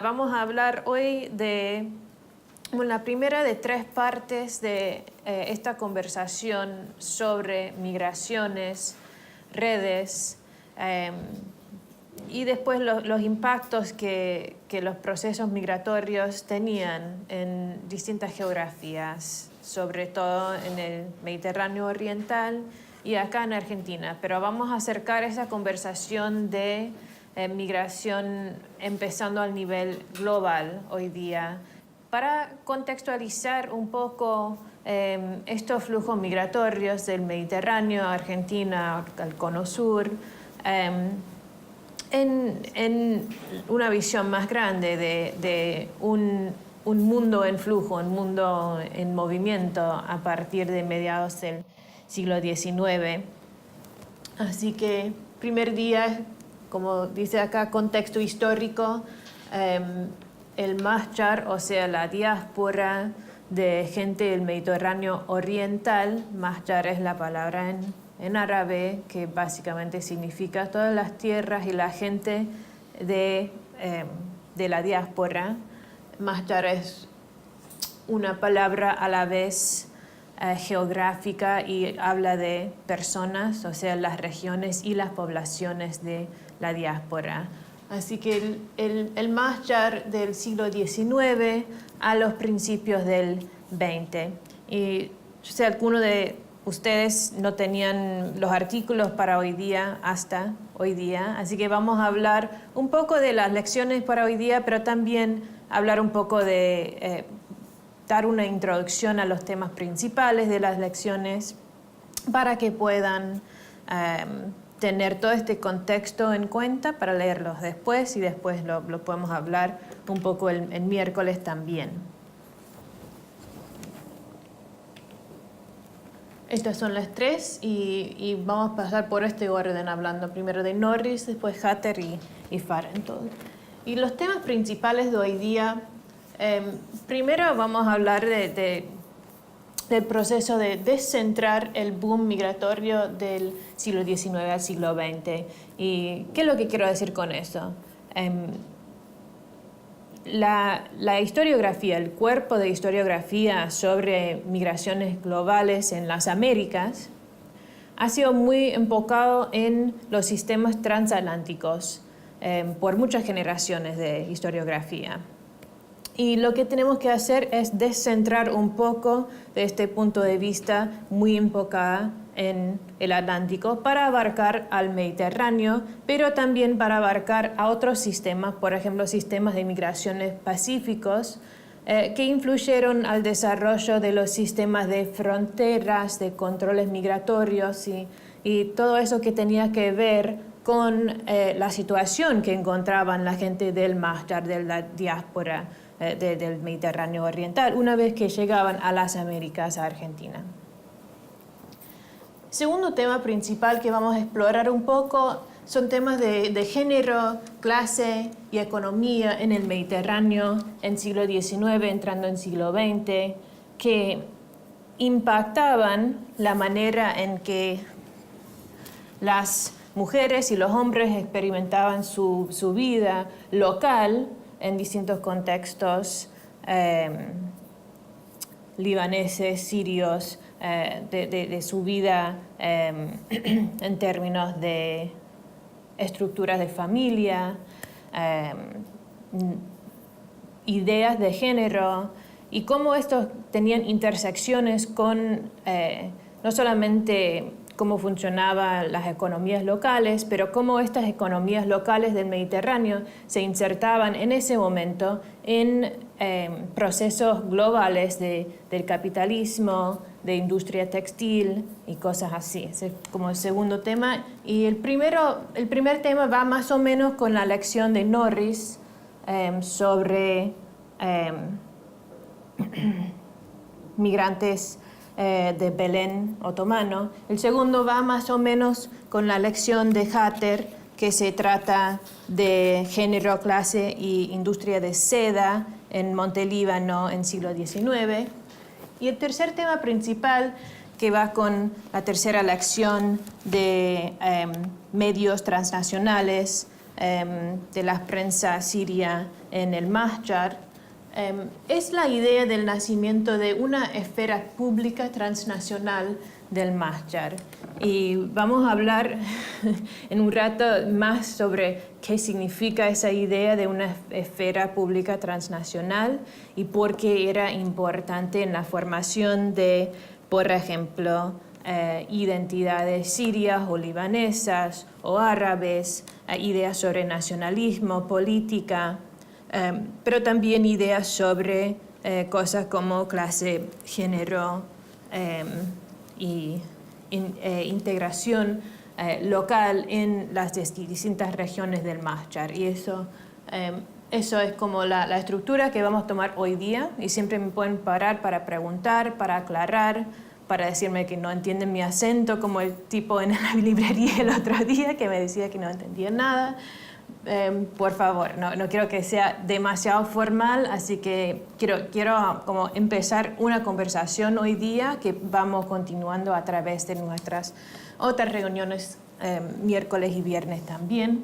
Vamos a hablar hoy de la primera de tres partes de esta conversación sobre migraciones, redes y después los impactos que los procesos migratorios tenían en distintas geografías, sobre todo en el Mediterráneo Oriental y acá en Argentina. Pero vamos a acercar esa conversación de migración empezando al nivel global hoy día para contextualizar un poco estos flujos migratorios del Mediterráneo a Argentina, al Cono Sur, en una visión más grande de un mundo en flujo, un mundo en movimiento a partir de mediados del siglo XIX. Así que primer día, como dice acá, contexto histórico, el Mahjar, o sea, la diáspora de gente del Mediterráneo Oriental. Mahjar es la palabra en árabe, que básicamente significa todas las tierras y la gente de la diáspora. Mahjar es una palabra a la vez geográfica y habla de personas, o sea, las regiones y las poblaciones de la diáspora. Así que el Mahjar del siglo XIX a los principios del XX. Y yo sé, algunos de ustedes no tenían los artículos para hoy día, hasta hoy día, así que vamos a hablar un poco de las lecciones para hoy día, pero también hablar un poco de dar una introducción a los temas principales de las lecciones para que puedan tener todo este contexto en cuenta para leerlos después, y después lo podemos hablar un poco el miércoles también. Estas son las tres y vamos a pasar por este orden, hablando primero de Norris, después Hatter y Fahrentold. Y los temas principales de hoy día, primero vamos a hablar del proceso de descentrar el boom migratorio del siglo XIX al siglo XX. ¿Y qué es lo que quiero decir con eso? La historiografía, el cuerpo de historiografía sobre migraciones globales en las Américas ha sido muy enfocado en los sistemas transatlánticos por muchas generaciones de historiografía. Y lo que tenemos que hacer es descentrar un poco de este punto de vista muy enfocado en el Atlántico para abarcar al Mediterráneo, pero también para abarcar a otros sistemas, por ejemplo, sistemas de migraciones pacíficos, que influyeron al desarrollo de los sistemas de fronteras, de controles migratorios y todo eso que tenía que ver con la situación que encontraban la gente del Mahjar, de la diáspora del Mediterráneo Oriental, una vez que llegaban a las Américas, a Argentina. Segundo tema principal que vamos a explorar un poco son temas de género, clase y economía en el Mediterráneo en siglo XIX, entrando en siglo XX, que impactaban la manera en que las mujeres y los hombres experimentaban su vida local en distintos contextos libaneses, sirios, de su vida en términos de estructuras de familia, ideas de género, y cómo estos tenían intersecciones con no solamente cómo funcionaban las economías locales, pero cómo estas economías locales del Mediterráneo se insertaban en ese momento en procesos globales del capitalismo, de industria textil y cosas así. Ese es como el segundo tema. Y el primer tema va más o menos con la lección de Norris sobre migrantes de Belén otomano. El segundo va más o menos con la lección de Hatter, que se trata de género, clase y industria de seda en Montelíbano en siglo XIX. Y el tercer tema principal, que va con la tercera lección de medios transnacionales de la prensa siria en el Mahjar, es la idea del nacimiento de una esfera pública transnacional del Mahjar. Y vamos a hablar en un rato más sobre qué significa esa idea de una esfera pública transnacional y por qué era importante en la formación de, por ejemplo, identidades sirias o libanesas o árabes, ideas sobre nacionalismo, política, pero también ideas sobre cosas como clase, género y integración local en las distintas regiones del Mahjar. Y eso es como la estructura que vamos a tomar hoy día, y siempre me pueden parar para preguntar, para aclarar, para decirme que no entienden mi acento, como el tipo en la librería el otro día que me decía que no entendía nada. Por favor, no quiero que sea demasiado formal, así que quiero como empezar una conversación hoy día que vamos continuando a través de nuestras otras reuniones miércoles y viernes también.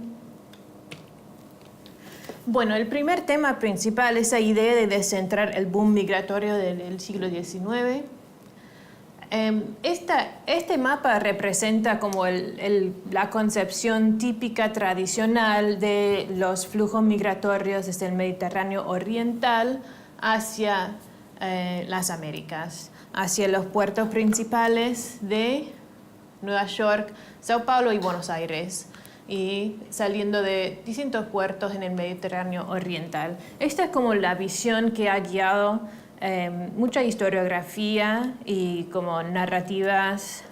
Bueno, el primer tema principal es la idea de descentrar el boom migratorio del siglo XIX. Este mapa representa como la concepción típica tradicional de los flujos migratorios desde el Mediterráneo oriental hacia las Américas, hacia los puertos principales de Nueva York, Sao Paulo y Buenos Aires, y saliendo de distintos puertos en el Mediterráneo oriental. Esta es como la visión que ha guiado mucha historiografía y como narrativas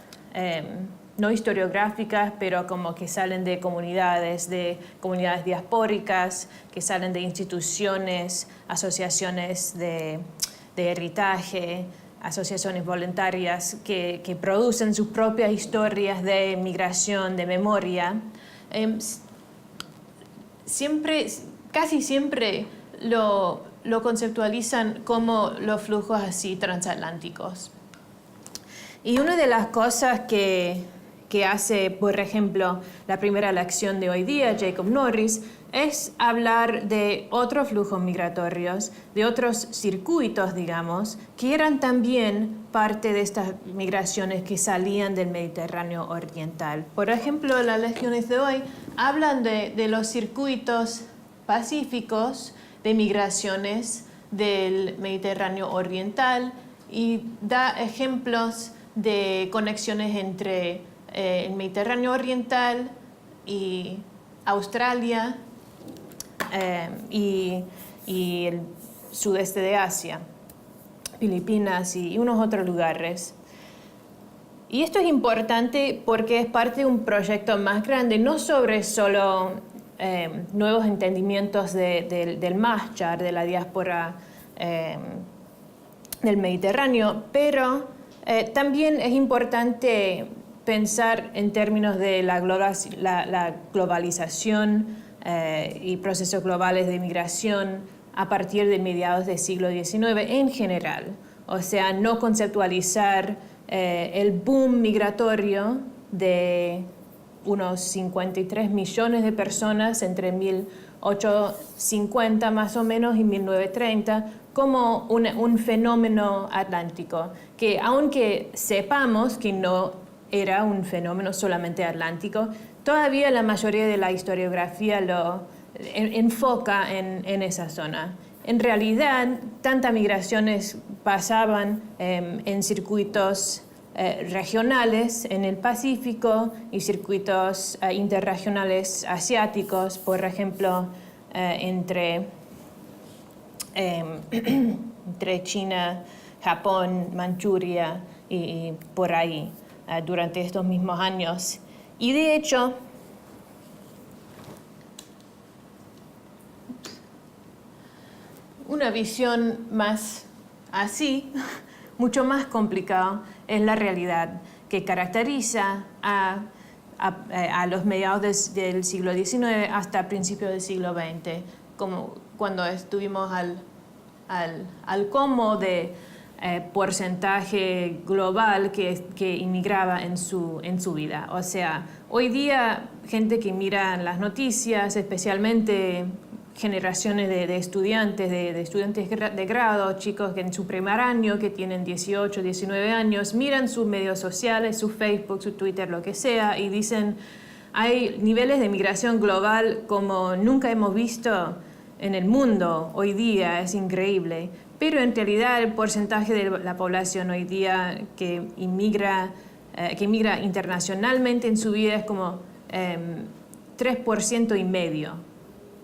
no historiográficas, pero como que salen de comunidades diaspóricas, que salen de instituciones, asociaciones de heritaje, asociaciones voluntarias que producen sus propias historias de migración, de memoria. Casi siempre lo conceptualizan como los flujos así transatlánticos. Y una de las cosas que hace, por ejemplo, la primera lección de hoy día, Jacob Norris, es hablar de otros flujos migratorios, de otros circuitos, digamos, que eran también parte de estas migraciones que salían del Mediterráneo oriental. Por ejemplo, las lecciones de hoy hablan de los circuitos pacíficos de migraciones del Mediterráneo oriental y da ejemplos de conexiones entre el Mediterráneo oriental y Australia y el sudeste de Asia, Filipinas y unos otros lugares. Y esto es importante porque es parte de un proyecto más grande, no sobre solo nuevos entendimientos del Mahjar, de la diáspora del Mediterráneo, pero también es importante pensar en términos de la globalización y procesos globales de migración a partir de mediados del siglo XIX en general. O sea, no conceptualizar el boom migratorio de unos 53 millones de personas entre 1850 más o menos y 1930 como un fenómeno atlántico, que aunque sepamos que no era un fenómeno solamente atlántico, todavía la mayoría de la historiografía lo enfoca en esa zona. En realidad, tantas migraciones pasaban en circuitos regionales en el Pacífico y circuitos interregionales asiáticos, por ejemplo, entre China, Japón, Manchuria y por ahí durante estos mismos años. Y de hecho, una visión más así, mucho más complicada, es la realidad que caracteriza a los mediados del siglo XIX hasta principios del siglo XX, como cuando estuvimos al colmo de porcentaje global que inmigraba en su vida. O sea, hoy día gente que mira las noticias, especialmente generaciones de estudiantes, de estudiantes de grado, chicos que en su primer año, que tienen 18, 19 años, miran sus medios sociales, su Facebook, su Twitter, lo que sea, y dicen, hay niveles de migración global como nunca hemos visto en el mundo hoy día, es increíble. Pero en realidad el porcentaje de la población hoy día que inmigra internacionalmente en su vida es como 3,5%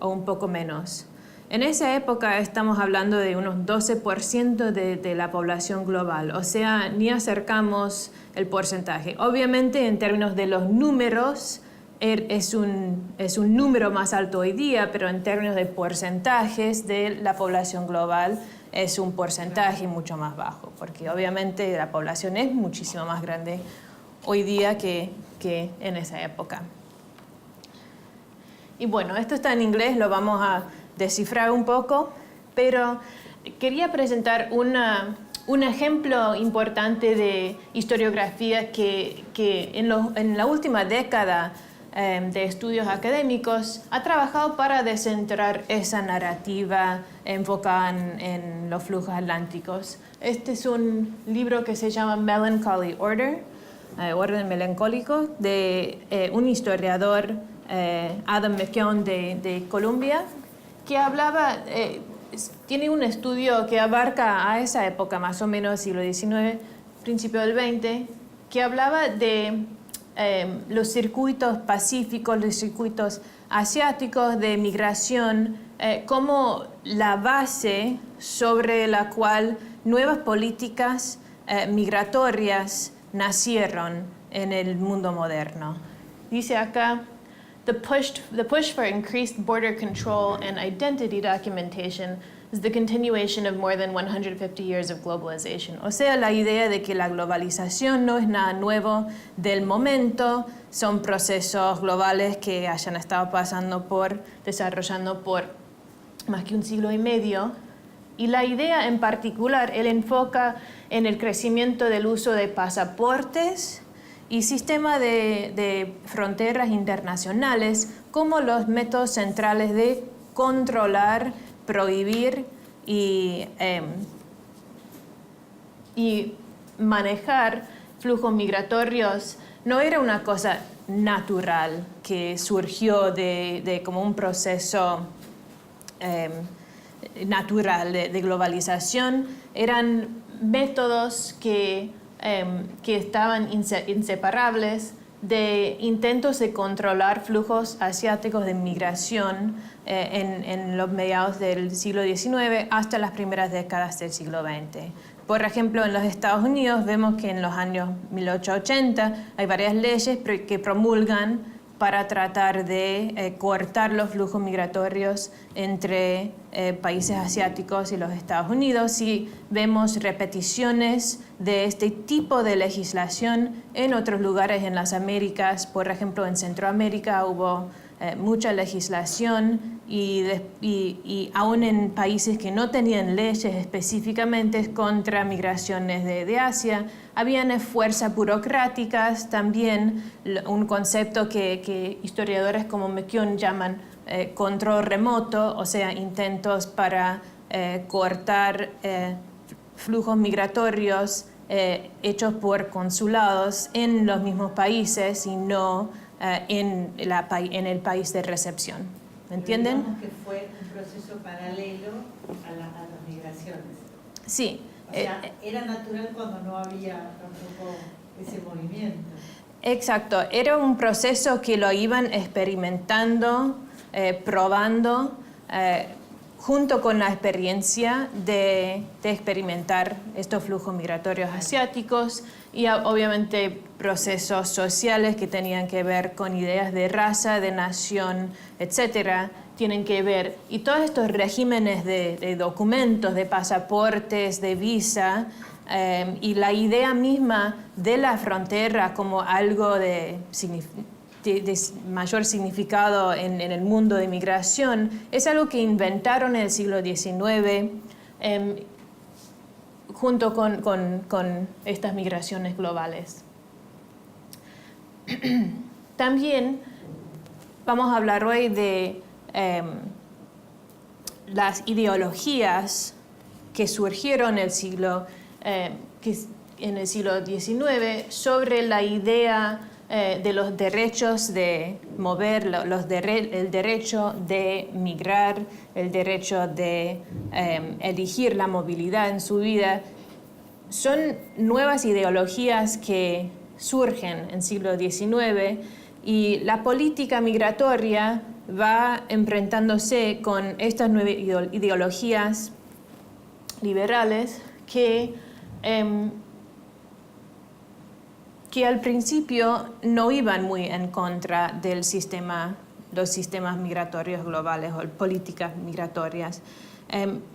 o un poco menos. En esa época estamos hablando de unos 12% de la población global, o sea, ni acercamos el porcentaje. Obviamente en términos de los números es un número más alto hoy día, pero en términos de porcentajes de la población global es un porcentaje mucho más bajo, porque obviamente la población es muchísimo más grande hoy día que en esa época. Y bueno, esto está en inglés, lo vamos a descifrar un poco, pero quería presentar un ejemplo importante de historiografía que en la última década de estudios académicos ha trabajado para descentrar esa narrativa enfocada en los flujos atlánticos. Este es un libro que se llama Melancholy Order, Orden Melancólico, de un historiador, Adam McKeown de Columbia, que hablaba, tiene un estudio que abarca a esa época, más o menos siglo XIX, principio del XX, que hablaba de los circuitos pacíficos, los circuitos asiáticos de migración, como la base sobre la cual nuevas políticas migratorias nacieron en el mundo moderno. Dice acá, the push for increased border control and identity documentation is the continuation of more than 150 years of globalization. O sea, la idea de que la globalización no es nada nuevo del momento, son procesos globales que hayan estado desarrollando por más que un siglo y medio. Y la idea en particular, él enfoca en el crecimiento del uso de pasaportes y sistema de fronteras internacionales como los métodos centrales de controlar, prohibir y manejar flujos migratorios. No era una cosa natural que surgió de como un proceso natural de globalización. Eran métodos que estaban inseparables de intentos de controlar flujos asiáticos de migración en los mediados del siglo XIX hasta las primeras décadas del siglo XX. Por ejemplo, en los Estados Unidos vemos que en los años 1880 hay varias leyes que promulgan para tratar de cortar los flujos migratorios entre países asiáticos y los Estados Unidos, y vemos repeticiones de este tipo de legislación en otros lugares en las Américas. Por ejemplo, en Centroamérica hubo mucha legislación y aún en países que no tenían leyes específicamente contra migraciones de Asia, habían fuerzas burocráticas también, un concepto que historiadores como McKeown llaman control remoto, o sea, intentos para cortar flujos migratorios hechos por consulados en los mismos países y no en el país de recepción. ¿Entienden? Digamos que fue un proceso paralelo a las migraciones. Sí. O sea, era natural cuando no había tampoco ese movimiento. Exacto. Era un proceso que lo iban experimentando, probando, junto con la experiencia de experimentar estos flujos migratorios asiáticos y obviamente procesos sociales que tenían que ver con ideas de raza, de nación, etcétera, tienen que ver. Y todos estos regímenes de documentos, de pasaportes, de visa, y la idea misma de la frontera como algo de mayor significado en el mundo de migración, es algo que inventaron en el siglo XIX junto con estas migraciones globales. También vamos a hablar hoy de las ideologías que surgieron en el siglo XIX sobre la idea de los derechos de mover, el derecho de migrar, el derecho de elegir la movilidad en su vida. Son nuevas ideologías que surgen en el siglo XIX y la política migratoria va enfrentándose con estas nuevas ideologías liberales que al principio no iban muy en contra del los sistemas migratorios globales o políticas migratorias,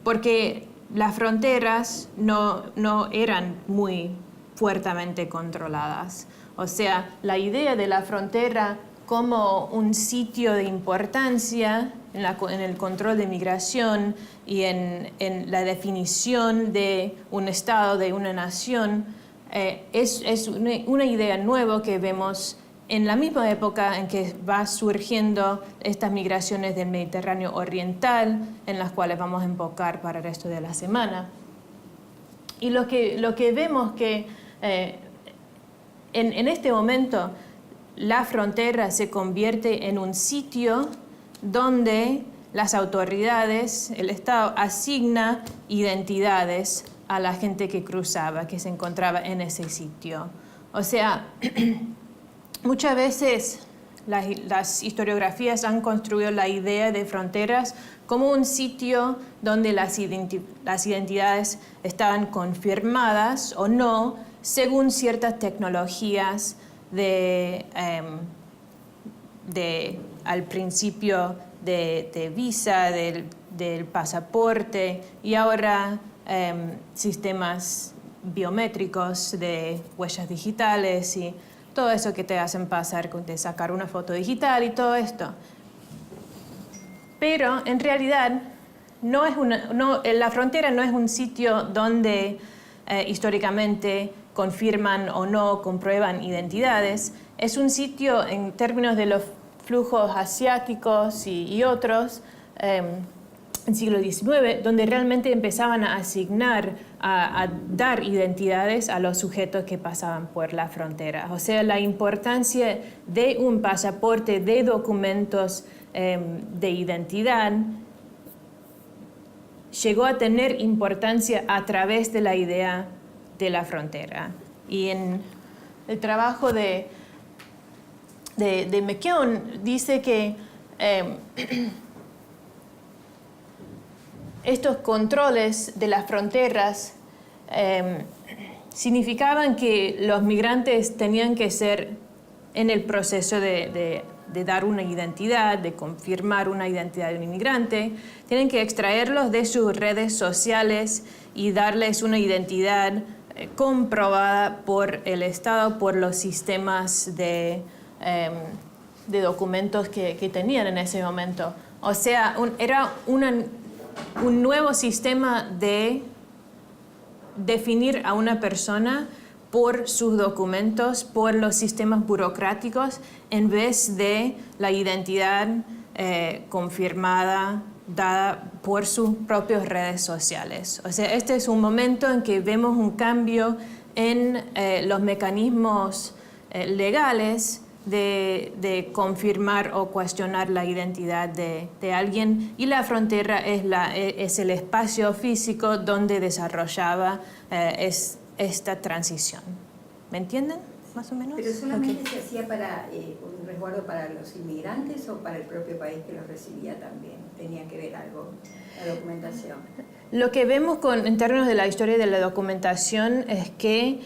porque las fronteras no eran muy fuertemente controladas. O sea, la idea de la frontera como un sitio de importancia en el control de migración y en la definición de un Estado, de una nación, es una idea nueva que vemos en la misma época en que va surgiendo estas migraciones del Mediterráneo Oriental, en las cuales vamos a enfocar para el resto de la semana. Y lo que vemos que en este momento la frontera se convierte en un sitio donde las autoridades, el Estado, asigna identidades a la gente que cruzaba, que se encontraba en ese sitio. O sea, muchas veces las historiografías han construido la idea de fronteras como un sitio donde las identidades estaban confirmadas o no según ciertas tecnologías al principio de visa, del pasaporte y ahora sistemas biométricos de huellas digitales y todo eso que te hacen pasar de sacar una foto digital y todo esto. Pero en realidad la frontera no es un sitio donde históricamente confirman o no comprueban identidades. Es un sitio en términos de los flujos asiáticos y otros en el siglo XIX, donde realmente empezaban a asignar, a dar identidades a los sujetos que pasaban por la frontera. O sea, la importancia de un pasaporte, de documentos de identidad, llegó a tener importancia a través de la idea de la frontera. Y en el trabajo de McKeown dice que estos controles de las fronteras significaban que los migrantes tenían que ser en el proceso de dar una identidad, de confirmar una identidad de un inmigrante, tienen que extraerlos de sus redes sociales y darles una identidad comprobada por el Estado, por los sistemas de documentos que tenían en ese momento. O sea, era un nuevo sistema de definir a una persona por sus documentos, por los sistemas burocráticos, en vez de la identidad confirmada, dada por sus propias redes sociales. O sea, este es un momento en que vemos un cambio en los mecanismos legales de confirmar o cuestionar la identidad de alguien, y la frontera es el espacio físico donde desarrollaba esta transición. ¿Me entienden? Más o menos. ¿Pero solamente se hacía para un resguardo para los inmigrantes o para el propio país que los recibía también? ¿Tenía que ver algo la documentación? Lo que vemos en términos de la historia de la documentación es que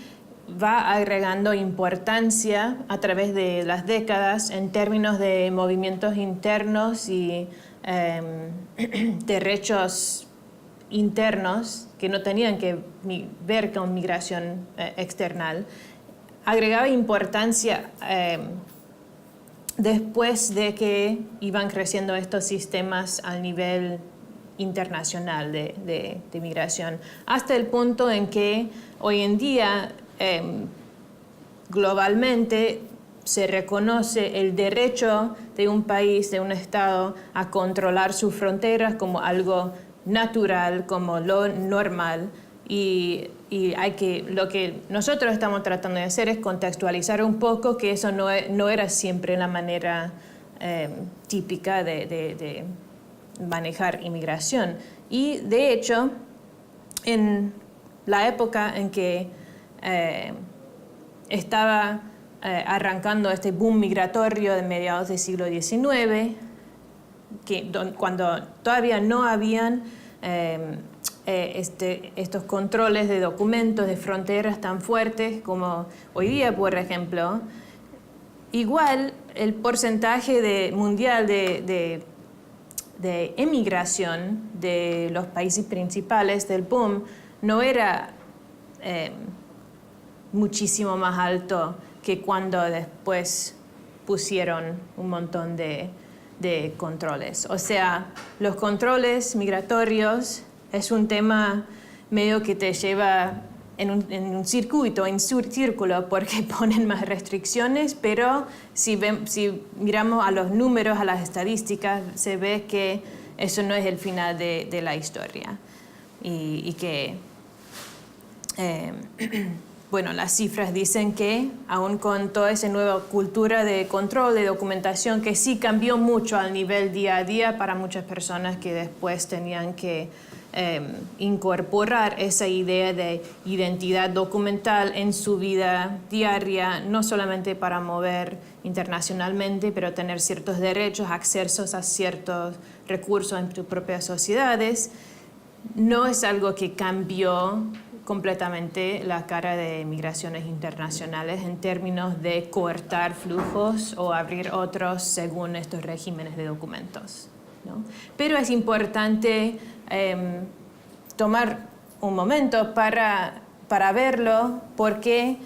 va agregando importancia a través de las décadas en términos de movimientos internos y derechos internos que no tenían que ver con migración external. Agregaba importancia después de que iban creciendo estos sistemas al nivel internacional de migración, hasta el punto en que hoy en día globalmente se reconoce el derecho de un país, de un Estado, a controlar sus fronteras como algo natural, como lo normal. Y lo que nosotros estamos tratando de hacer es contextualizar un poco que eso no era siempre la manera típica de manejar inmigración. Y de hecho, en la época en que estaba arrancando este boom migratorio de mediados del siglo XIX, cuando todavía no habían estos controles de documentos, de fronteras tan fuertes como hoy día, por ejemplo, igual el porcentaje mundial de emigración de los países principales del boom no era muchísimo más alto que cuando después pusieron un montón de controles. O sea, los controles migratorios es un tema medio que te lleva en un circuito, en un círculo, porque ponen más restricciones, pero si miramos a los números, a las estadísticas, se ve que eso no es el final de la historia. Y que, bueno, las cifras dicen que, aún con toda esa nueva cultura de control, de documentación, que sí cambió mucho al nivel día a día para muchas personas que después tenían que incorporar esa idea de identidad documental en su vida diaria, no solamente para mover internacionalmente, pero tener ciertos derechos, accesos a ciertos recursos en tus propias sociedades. No es algo que cambió completamente la cara de migraciones internacionales en términos de cortar flujos o abrir otros según estos regímenes de documentos, ¿no? Pero es importante tomar un momento para verlo, porque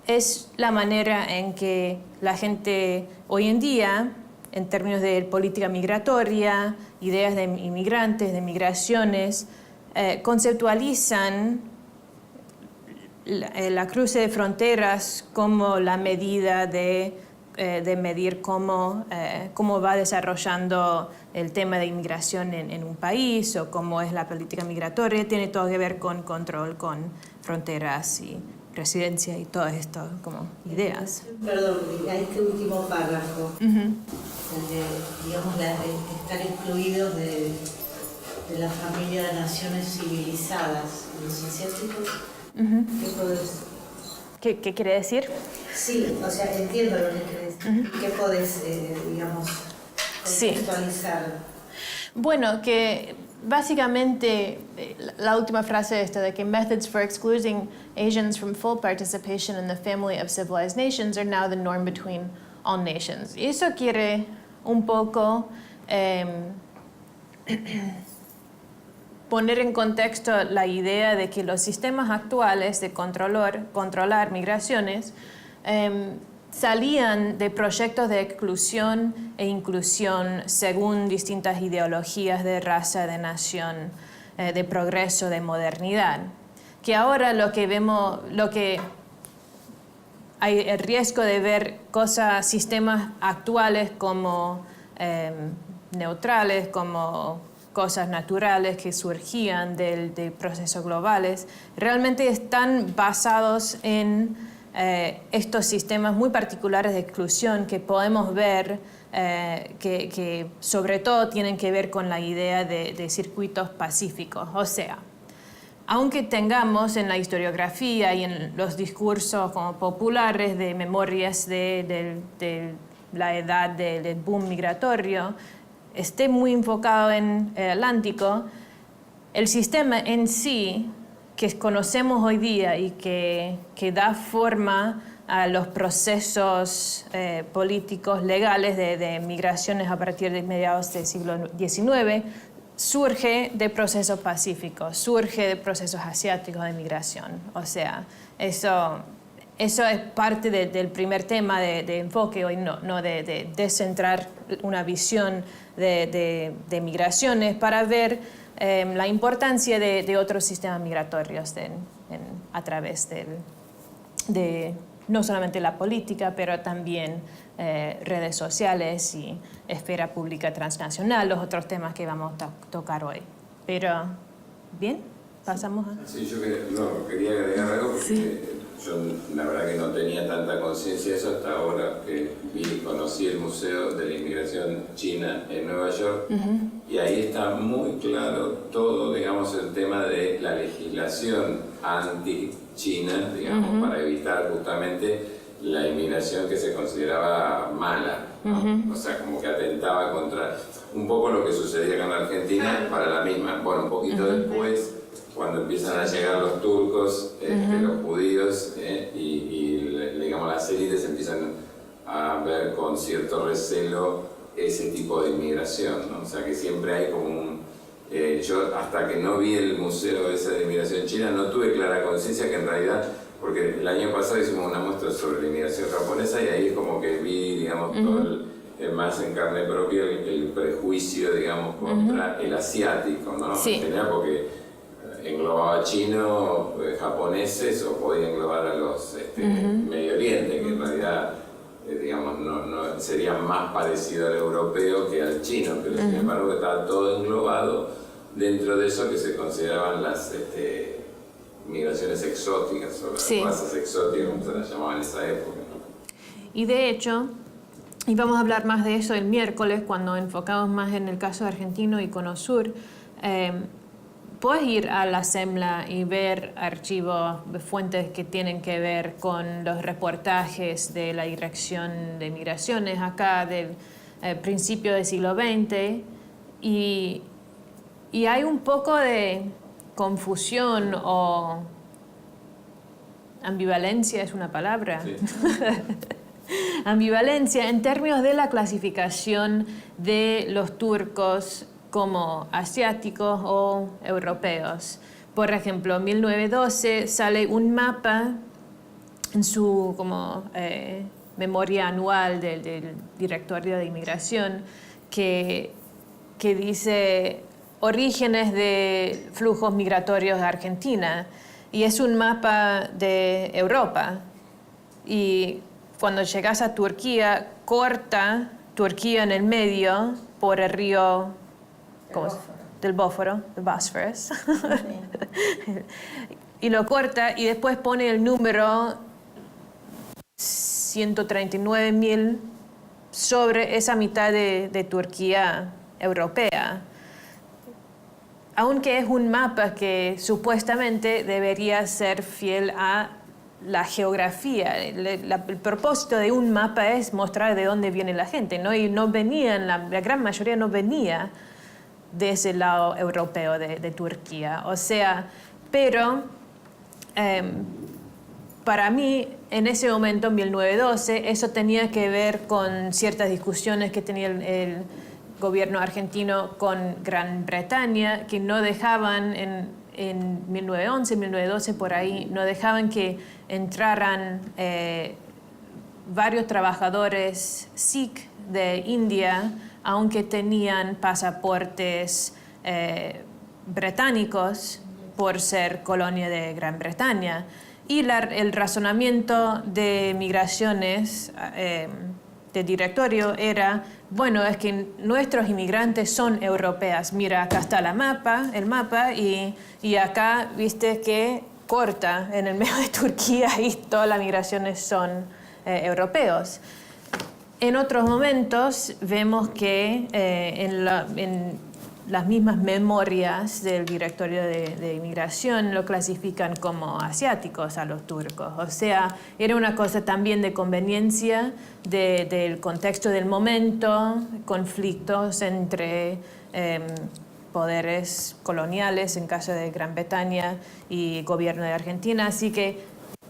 es la manera en que la gente hoy en día, en términos de política migratoria, ideas de inmigrantes, de migraciones, conceptualizan la cruce de fronteras como la medida de medir cómo va desarrollando el tema de inmigración en un país, o cómo es la política migratoria. Tiene todo que ver con control, con fronteras y residencia y todas estas como ideas. Perdón, a este último párrafo, el de, digamos, estar excluidos de la familia de naciones civilizadas, los asiáticos. ¿Qué podés? ¿Qué quiere decir? Sí, o sea, entiendo lo que querés. ¿Qué podés, digamos, contextualizar? Sí. Bueno, que básicamente la última frase esta de que methods for excluding Asians from full participation in the family of civilized nations are now the norm between all nations. Y eso quiere un poco poner en contexto la idea de que los sistemas actuales de controlar migraciones salían de proyectos de exclusión e inclusión según distintas ideologías de raza, de nación, de progreso, de modernidad. Que ahora lo que vemos, hay el riesgo de ver sistemas actuales como neutrales, como cosas naturales que surgían de procesos globales, realmente están basados en estos sistemas muy particulares de exclusión que podemos ver que sobre todo tienen que ver con la idea de circuitos pacíficos. O sea, aunque tengamos en la historiografía y en los discursos como populares de memorias de la edad del boom migratorio, esté muy enfocado en el Atlántico, el sistema en sí que conocemos hoy día y que da forma a los procesos políticos legales de migraciones a partir de mediados del siglo XIX, surge de procesos pacíficos, surge de procesos asiáticos de migración. O sea, eso es parte del primer tema de enfoque hoy, no de descentrar una visión de migraciones para ver la importancia de otros sistemas migratorios a través de no solamente la política, pero también redes sociales y esfera pública transnacional, los otros temas que vamos a tocar hoy. Pero, ¿bien? ¿Pasamos a...? Sí, yo quería agregar algo porque yo la verdad que no tenía tanta conciencia de eso hasta ahora que conocí el Museo de la Inmigración China en Nueva York y ahí está muy claro todo, digamos, el tema de la legislación anti-China, digamos, para evitar justamente la inmigración que se consideraba mala, ¿no? O sea, como que atentaba contra un poco lo que sucedía acá en Argentina para la misma. Bueno, un poquito después, cuando empiezan a llegar los turcos, los judíos, digamos, las élites empiezan a ver con cierto recelo ese tipo de inmigración, ¿no? O sea, que siempre hay como un... yo hasta que no vi el museo ese de inmigración china no tuve clara conciencia que en realidad, porque el año pasado hicimos una muestra sobre la inmigración japonesa y ahí como que vi, digamos, todo más en carne propia el prejuicio, digamos, contra el asiático, ¿no? Sí. Tenía porque englobaba chinos, japoneses o podía englobar a los Medio Oriente, que en realidad digamos, no sería más parecido al europeo que al chino, pero sin embargo estaba todo englobado dentro de eso que se consideraban las migraciones exóticas o las razas exóticas, como se las llamaban en esa época, ¿no? Y de hecho, y vamos a hablar más de eso el miércoles cuando enfocamos más en el caso argentino y Cono Sur, puedes ir a la SEMLA y ver archivos, fuentes que tienen que ver con los reportajes de la Dirección de Migraciones acá del principio del siglo XX y hay un poco de confusión o ambivalencia, es una palabra. Sí. Ambivalencia en términos de la clasificación de los turcos como asiáticos o europeos. Por ejemplo, en 1912 sale un mapa en su memoria anual del Directorio de Inmigración que dice orígenes de flujos migratorios de Argentina y es un mapa de Europa y cuando llegas a Turquía corta Turquía en el medio por el río del Bósforo, el Bosphorus. Y lo corta y después pone el número 139.000 sobre esa mitad de Turquía europea. Aunque es un mapa que supuestamente debería ser fiel a la geografía. El propósito de un mapa es mostrar de dónde viene la gente, ¿no? Y no venían, la gran mayoría no venía de ese lado europeo de Turquía. O sea, pero para mí, en ese momento, en 1912, eso tenía que ver con ciertas discusiones que tenía el gobierno argentino con Gran Bretaña, que no dejaban en 1911, 1912, por ahí, no dejaban que entraran varios trabajadores Sikh de India, aunque tenían pasaportes británicos por ser colonia de Gran Bretaña. Y el razonamiento de migraciones del directorio era, bueno, es que nuestros inmigrantes son europeas. Mira, acá está el mapa, y acá viste que corta en el medio de Turquía y todas las migraciones son europeos. En otros momentos vemos que en las mismas memorias del Directorio de Inmigración lo clasifican como asiáticos a los turcos. O sea, era una cosa también de conveniencia del contexto del momento, conflictos entre poderes coloniales, en caso de Gran Bretaña, y gobierno de Argentina. Así que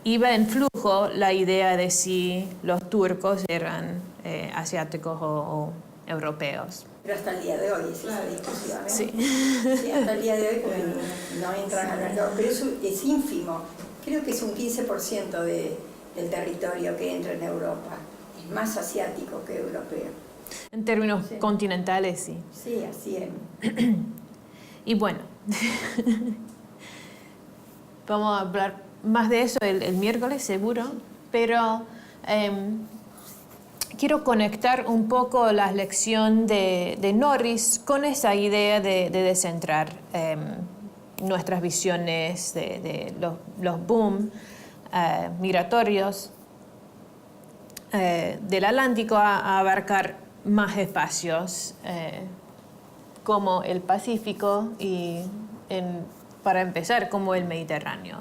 iba en flujo la idea de si los turcos eran asiáticos o europeos. Pero hasta el día de hoy es esa discusión, ¿eh? Sí. Sí, hasta el día de hoy porque no entran a hablar, pero eso es ínfimo. Creo que es un 15% del territorio que entra en Europa. Es más asiático que europeo. En términos continentales, sí. Sí, así es. Y bueno, vamos a hablar más de eso el miércoles seguro, pero quiero conectar un poco la lección de Norris con esa idea de descentrar nuestras visiones de los boom migratorios del Atlántico a abarcar más espacios como el Pacífico y, para empezar, como el Mediterráneo.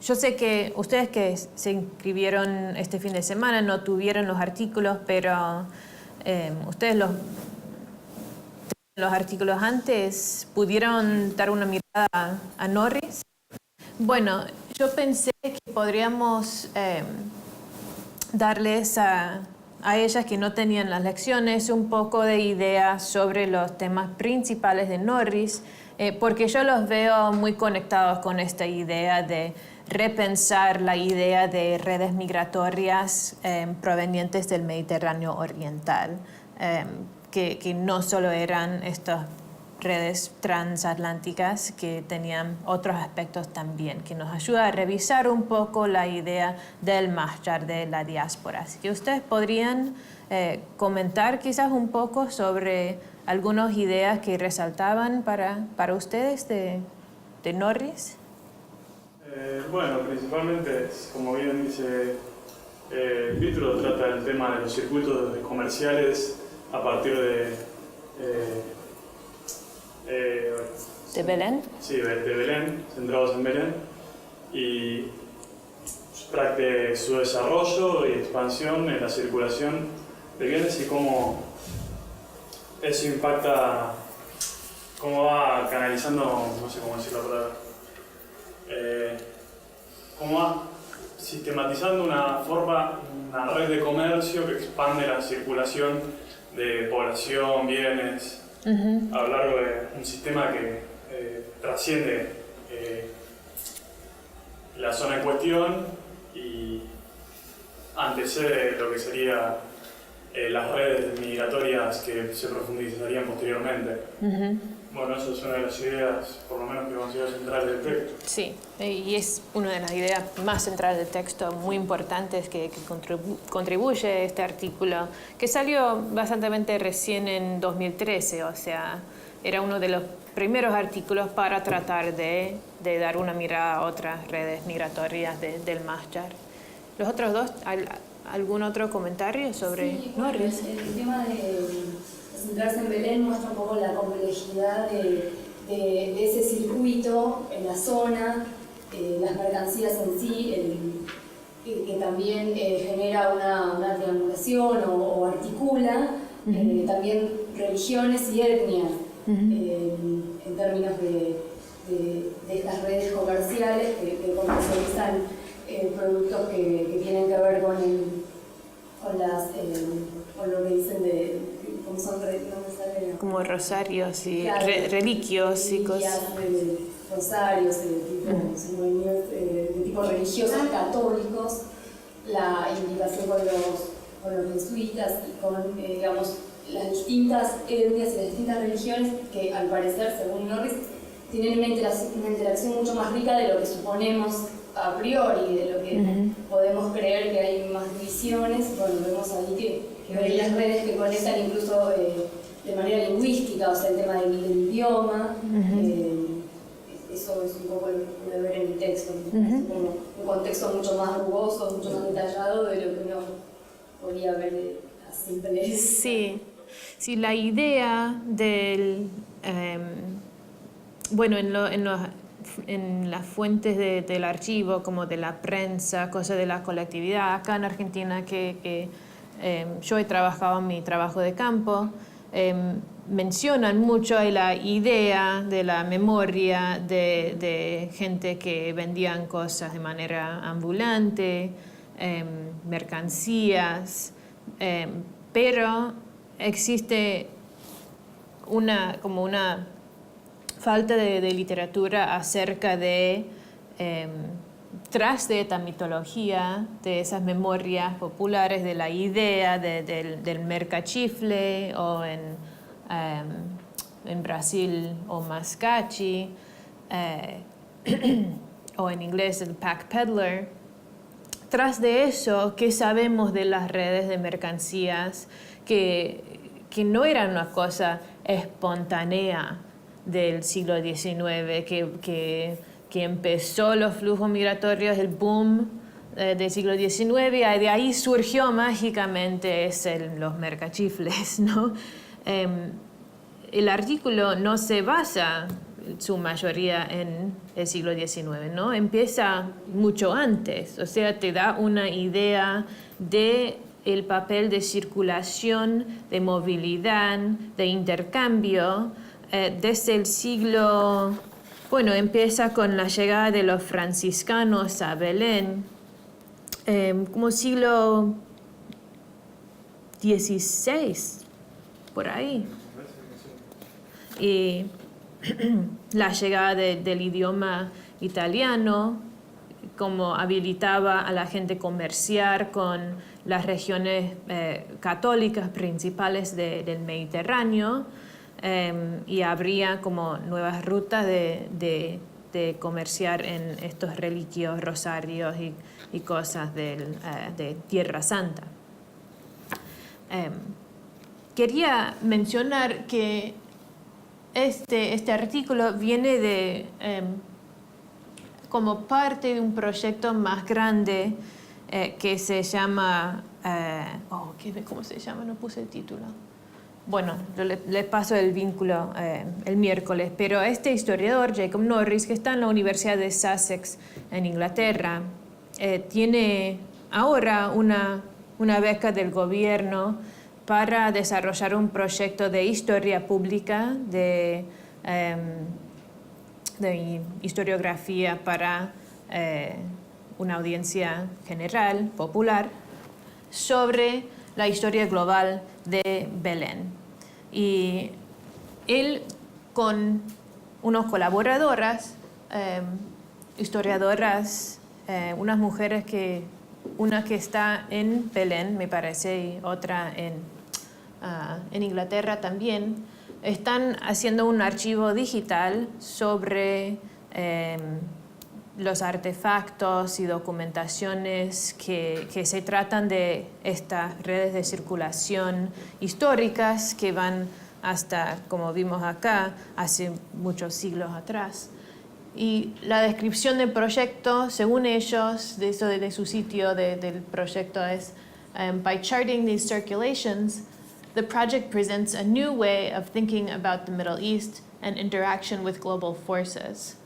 Yo sé que ustedes que se inscribieron este fin de semana no tuvieron los artículos, pero ustedes los artículos antes pudieron dar una mirada a Norris. Bueno, yo pensé que podríamos darles a ellas que no tenían las lecciones un poco de ideas sobre los temas principales de Norris, porque yo los veo muy conectados con esta idea de repensar la idea de redes migratorias provenientes del Mediterráneo Oriental, que no solo eran estas redes transatlánticas, que tenían otros aspectos también, que nos ayuda a revisar un poco la idea del mahjar, de la diáspora. Así que ustedes podrían comentar quizás un poco sobre algunas ideas que resaltaban para ustedes de Norris. Bueno, principalmente, como bien dice el título, trata el tema de los circuitos comerciales a partir de Belén. Sí, de Belén, centrados en Belén, y su desarrollo y expansión en la circulación de bienes y cómo eso impacta, cómo va canalizando, no sé cómo decir la palabra, cómo va sistematizando una red de comercio que expande la circulación de población, bienes, a lo largo de un sistema que trasciende la zona en cuestión y antecede lo que sería las redes migratorias que se profundizarían posteriormente. Bueno, eso es una de las ideas, por lo menos que considero centrales del texto. Sí, y es una de las ideas más centrales del texto, muy importantes que contribuye este artículo, que salió bastante recién en 2013, o sea, era uno de los primeros artículos para tratar de dar una mirada a otras redes migratorias del mahjar. ¿Los otros dos, algún otro comentario sobre Norris? El tema de centrarse en Belén muestra un poco la complejidad de ese circuito en la zona, las mercancías en sí, que también genera una triangulación o articula también religiones y etnias en términos de estas redes comerciales que comercializan productos que tienen que ver con lo que dicen como son como rosarios y claro, reliquios y cosas. Rosarios de tipo religiosos católicos, la implicación con los jesuitas y con digamos, las distintas etnias y las distintas religiones que al parecer, según Norris, tienen una interacción mucho más rica de lo que suponemos a priori, de lo que podemos creer que hay más divisiones. Bueno, vemos ahí que hay las redes que conectan incluso de manera lingüística, o sea, el tema del idioma. Eso es un poco lo que pude ver en el texto, como un contexto mucho más rugoso, mucho más detallado de lo que uno podía ver a simple vista. Sí, la idea del... bueno, en las fuentes del archivo, como de la prensa, cosas de la colectividad, acá en Argentina, que yo he trabajado en mi trabajo de campo, mencionan mucho la idea de la memoria de gente que vendían cosas de manera ambulante, mercancías, pero existe una falta de literatura acerca de tras de esta mitología, de esas memorias populares, de la idea del mercachifle o en en Brasil o Mascachi, o en inglés el pack peddler. Tras de eso, ¿qué sabemos de las redes de mercancías que no eran una cosa espontánea del siglo XIX, que empezó los flujos migratorios, el boom del siglo XIX, y de ahí surgió mágicamente los mercachifles, ¿no? El artículo no se basa su mayoría en el siglo XIX, ¿no? Empieza mucho antes, o sea, te da una idea de el papel de circulación, de movilidad, de intercambio, desde el siglo, bueno, empieza con la llegada de los franciscanos a Belén, como siglo XVI, por ahí. Y la llegada del idioma italiano, como habilitaba a la gente comerciar con las regiones católicas principales del Mediterráneo, y abría como nuevas rutas de comerciar en estos reliquios, rosarios y cosas de Tierra Santa. Quería mencionar que este artículo viene como parte de un proyecto más grande que se llama, ¿cómo se llama? No puse el título. Bueno, les paso el vínculo el miércoles, pero este historiador, Jacob Norris, que está en la Universidad de Sussex en Inglaterra, tiene ahora una beca del gobierno para desarrollar un proyecto de historia pública, de historiografía para una audiencia general, popular, sobre la historia global de Belén. Y él, con unas colaboradoras, historiadoras, unas mujeres una que está en Belén, me parece, y otra en Inglaterra también, están haciendo un archivo digital sobre los artefactos y documentaciones que se tratan de estas redes de circulación históricas que van hasta, como vimos acá, hace muchos siglos atrás. Y la descripción del proyecto, según ellos, de su sitio del proyecto es, by charting these circulations, the project presents a new way of thinking about the Middle East and interaction with global forces.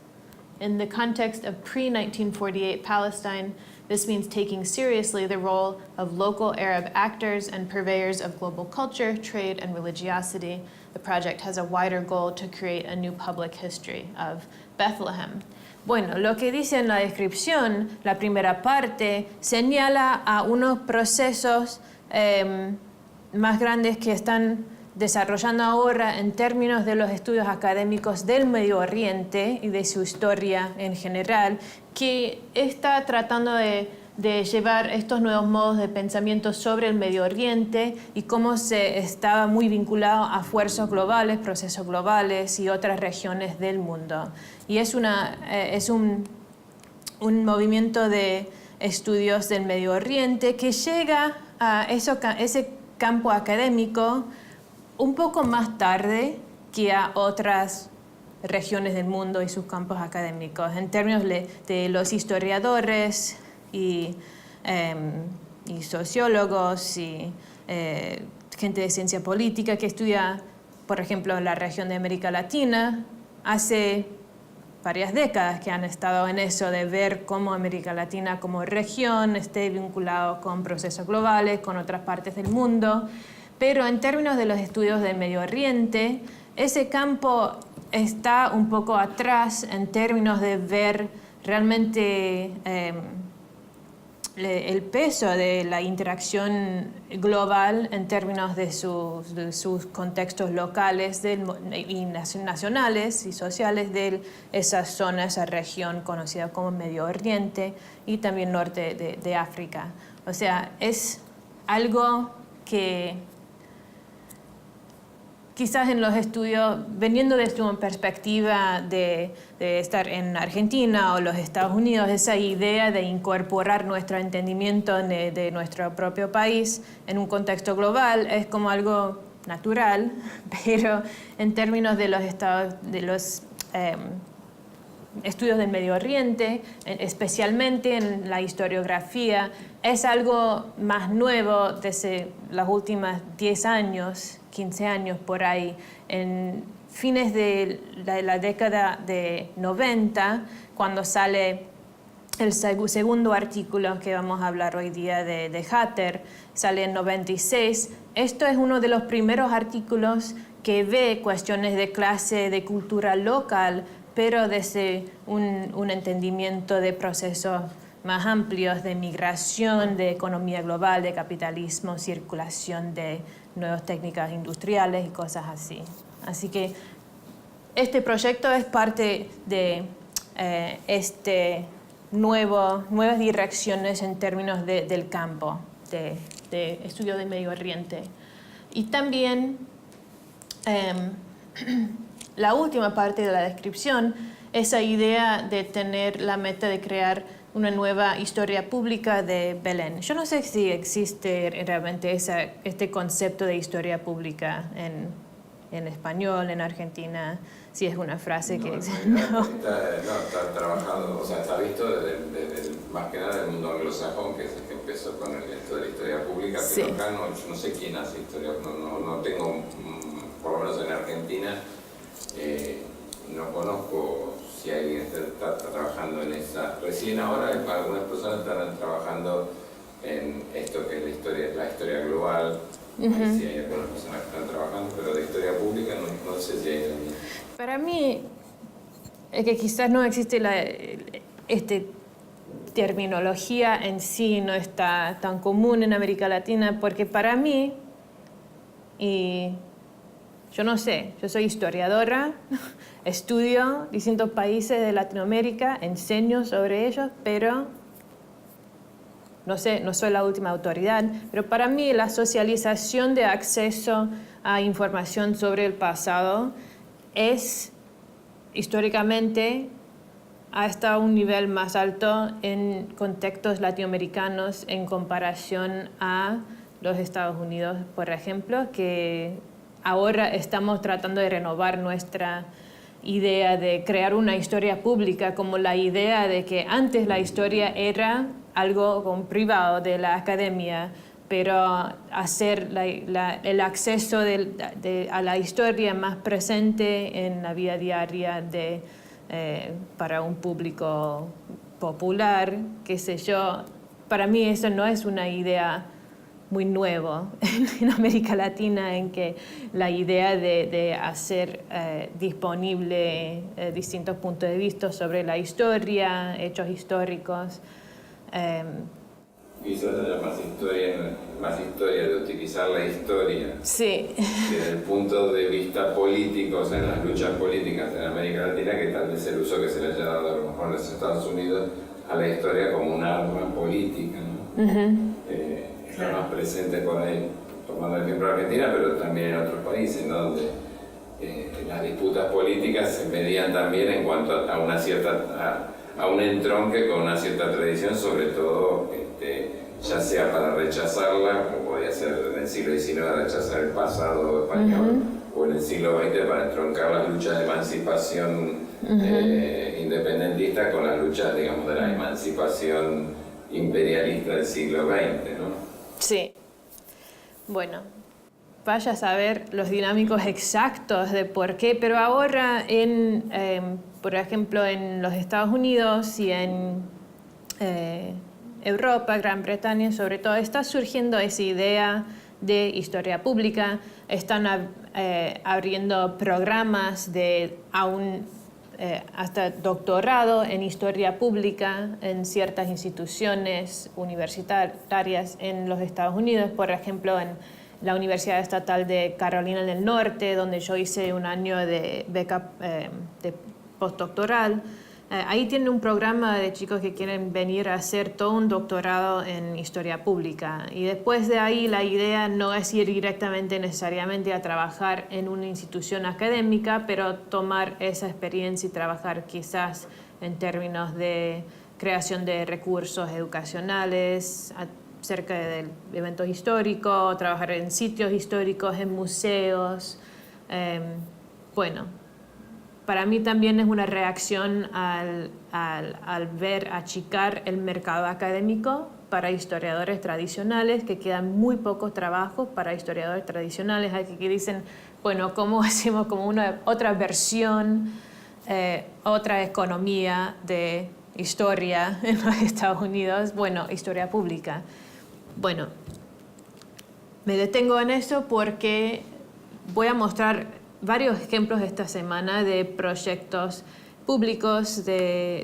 In the context of pre-1948 Palestine, this means taking seriously the role of local Arab actors and purveyors of global culture, trade, and religiosity. The project has a wider goal to create a new public history of Bethlehem. Bueno, lo que dice en la descripción, la primera parte, señala a unos procesos más grandes que están desarrollando ahora en términos de los estudios académicos del Medio Oriente y de su historia en general, que está tratando de llevar estos nuevos modos de pensamiento sobre el Medio Oriente y cómo se estaba muy vinculado a fuerzas globales, procesos globales y otras regiones del mundo. Y es un movimiento de estudios del Medio Oriente que llega a ese campo académico un poco más tarde que a otras regiones del mundo y sus campos académicos, en términos de los historiadores y sociólogos y gente de ciencia política que estudia, por ejemplo, la región de América Latina. Hace varias décadas que han estado en eso de ver cómo América Latina como región esté vinculado con procesos globales, con otras partes del mundo. Pero en términos de los estudios del Medio Oriente, ese campo está un poco atrás en términos de ver realmente el peso de la interacción global en términos de sus contextos locales y nacionales y sociales de esa zona, esa región conocida como Medio Oriente y también norte de África. O sea, es algo que quizás en los estudios, veniendo desde una perspectiva de estar en Argentina o los Estados Unidos, esa idea de incorporar nuestro entendimiento de nuestro propio país en un contexto global es como algo natural, pero en términos de los estudios del Medio Oriente, especialmente en la historiografía, es algo más nuevo desde los últimos 10 años, 15 años por ahí. En fines de la década de 90, cuando sale el segundo artículo que vamos a hablar hoy día de Hatter, sale en 96. Esto es uno de los primeros artículos que ve cuestiones de clase, de cultura local, pero desde un entendimiento de procesos más amplios de migración, de economía global, de capitalismo, circulación de nuevas técnicas industriales y cosas así. Así que este proyecto es parte de nuevas direcciones en términos del campo, de estudio del Medio Oriente. Y también la última parte de la descripción, esa idea de tener la meta de crear una nueva historia pública de Belén. Yo no sé si existe realmente este concepto de historia pública en español, en Argentina, si es una frase que existe. No, está trabajado, o sea, está visto desde más que nada del mundo anglosajón, que es el que empezó con esto de la historia pública, Sí. pero acá no sé quién hace historia, no tengo, por lo menos en Argentina, no conozco si alguien está trabajando en esa. Recién ahora algunas personas están trabajando en esto que es la historia global. Sí, hay algunas personas que están trabajando, pero de historia pública no sé si hay alguien. Para mí, es que quizás no existe terminología en sí, no está tan común en América Latina, porque para mí, y yo no sé, yo soy historiadora, estudio distintos países de Latinoamérica, enseño sobre ellos, pero no sé, no soy la última autoridad, pero para mí la socialización de acceso a información sobre el pasado es históricamente hasta un nivel más alto en contextos latinoamericanos en comparación a los Estados Unidos, por ejemplo, que ahora estamos tratando de renovar nuestra idea de crear una historia pública, como la idea de que antes la historia era algo privado de la academia, pero hacer el acceso a la historia más presente en la vida diaria para un público popular, qué sé yo. Para mí eso no es una idea muy nueva en América Latina, en que la idea de hacer disponible distintos puntos de vista sobre la historia, hechos históricos. Quizás haya más historia de utilizar la historia. Sí. Desde el punto de vista político, o sea, en las luchas políticas en América Latina, que tal vez el uso que se le haya dado a lo mejor en los Estados Unidos a la historia como un arma política, ¿no? Está más presente por ahí, tomando el ejemplo de Argentina, pero también en otros países, ¿no? Donde las disputas políticas se medían también en cuanto a un entronque con una cierta tradición, sobre todo ya sea para rechazarla, como podía ser en el siglo XIX rechazar el pasado español, o en el siglo XX para entroncar las luchas de emancipación independentista con las luchas, digamos, de la emancipación imperialista del siglo XX, ¿no? Sí. Bueno, vaya a saber los dinámicos exactos de por qué, pero ahora, por ejemplo, en los Estados Unidos y en Europa, Gran Bretaña sobre todo, está surgiendo esa idea de historia pública. Están abriendo programas hasta doctorado en historia pública en ciertas instituciones universitarias en los Estados Unidos, por ejemplo, en la Universidad Estatal de Carolina del Norte, donde yo hice un año de beca de postdoctoral. Ahí tienen un programa de chicos que quieren venir a hacer todo un doctorado en historia pública. Y después de ahí la idea no es ir directamente necesariamente a trabajar en una institución académica, pero tomar esa experiencia y trabajar quizás en términos de creación de recursos educacionales, acerca de eventos históricos, trabajar en sitios históricos, en museos. Bueno, para mí también es una reacción al ver achicar el mercado académico para historiadores tradicionales, que quedan muy pocos trabajos para historiadores tradicionales. Hay que dicen, bueno, ¿cómo hacemos como una otra versión, otra economía de historia en los Estados Unidos? Bueno, historia pública. Bueno, me detengo en eso porque voy a mostrar varios ejemplos esta semana de proyectos públicos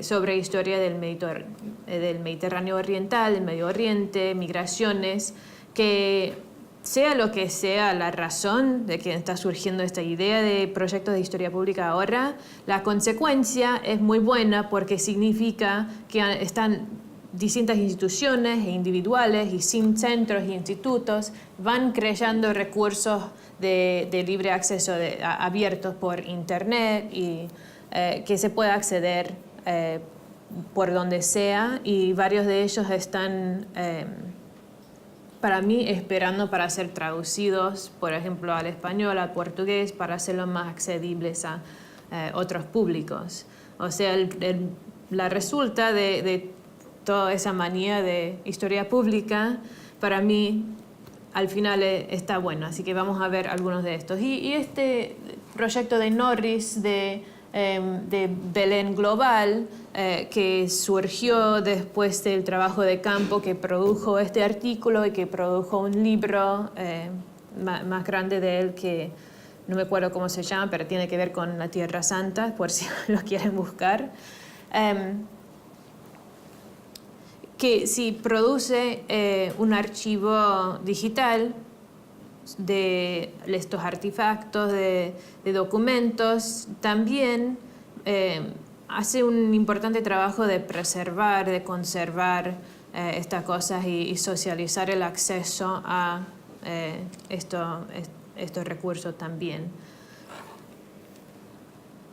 sobre historia del Mediterráneo Oriental, del Medio Oriente, migraciones, que sea lo que sea la razón de que está surgiendo esta idea de proyectos de historia pública ahora, la consecuencia es muy buena porque significa que están distintas instituciones e individuales y sin centros e institutos van creando recursos de libre acceso abiertos por internet y que se pueda acceder por donde sea, y varios de ellos están para mí esperando para ser traducidos, por ejemplo, al español, al portugués, para hacerlos más accesibles a otros públicos. O sea, la resulta de toda esa manía de historia pública, para mí, al final está bueno. Así que vamos a ver algunos de estos. Y este proyecto de Norris de Belén Global, que surgió después del trabajo de campo que produjo este artículo y que produjo un libro más grande de él, que no me acuerdo cómo se llama, pero tiene que ver con la Tierra Santa, por si lo quieren buscar. Que si produce un archivo digital de estos artefactos, de documentos, también hace un importante trabajo de preservar, de conservar estas cosas y socializar el acceso a estos recursos también.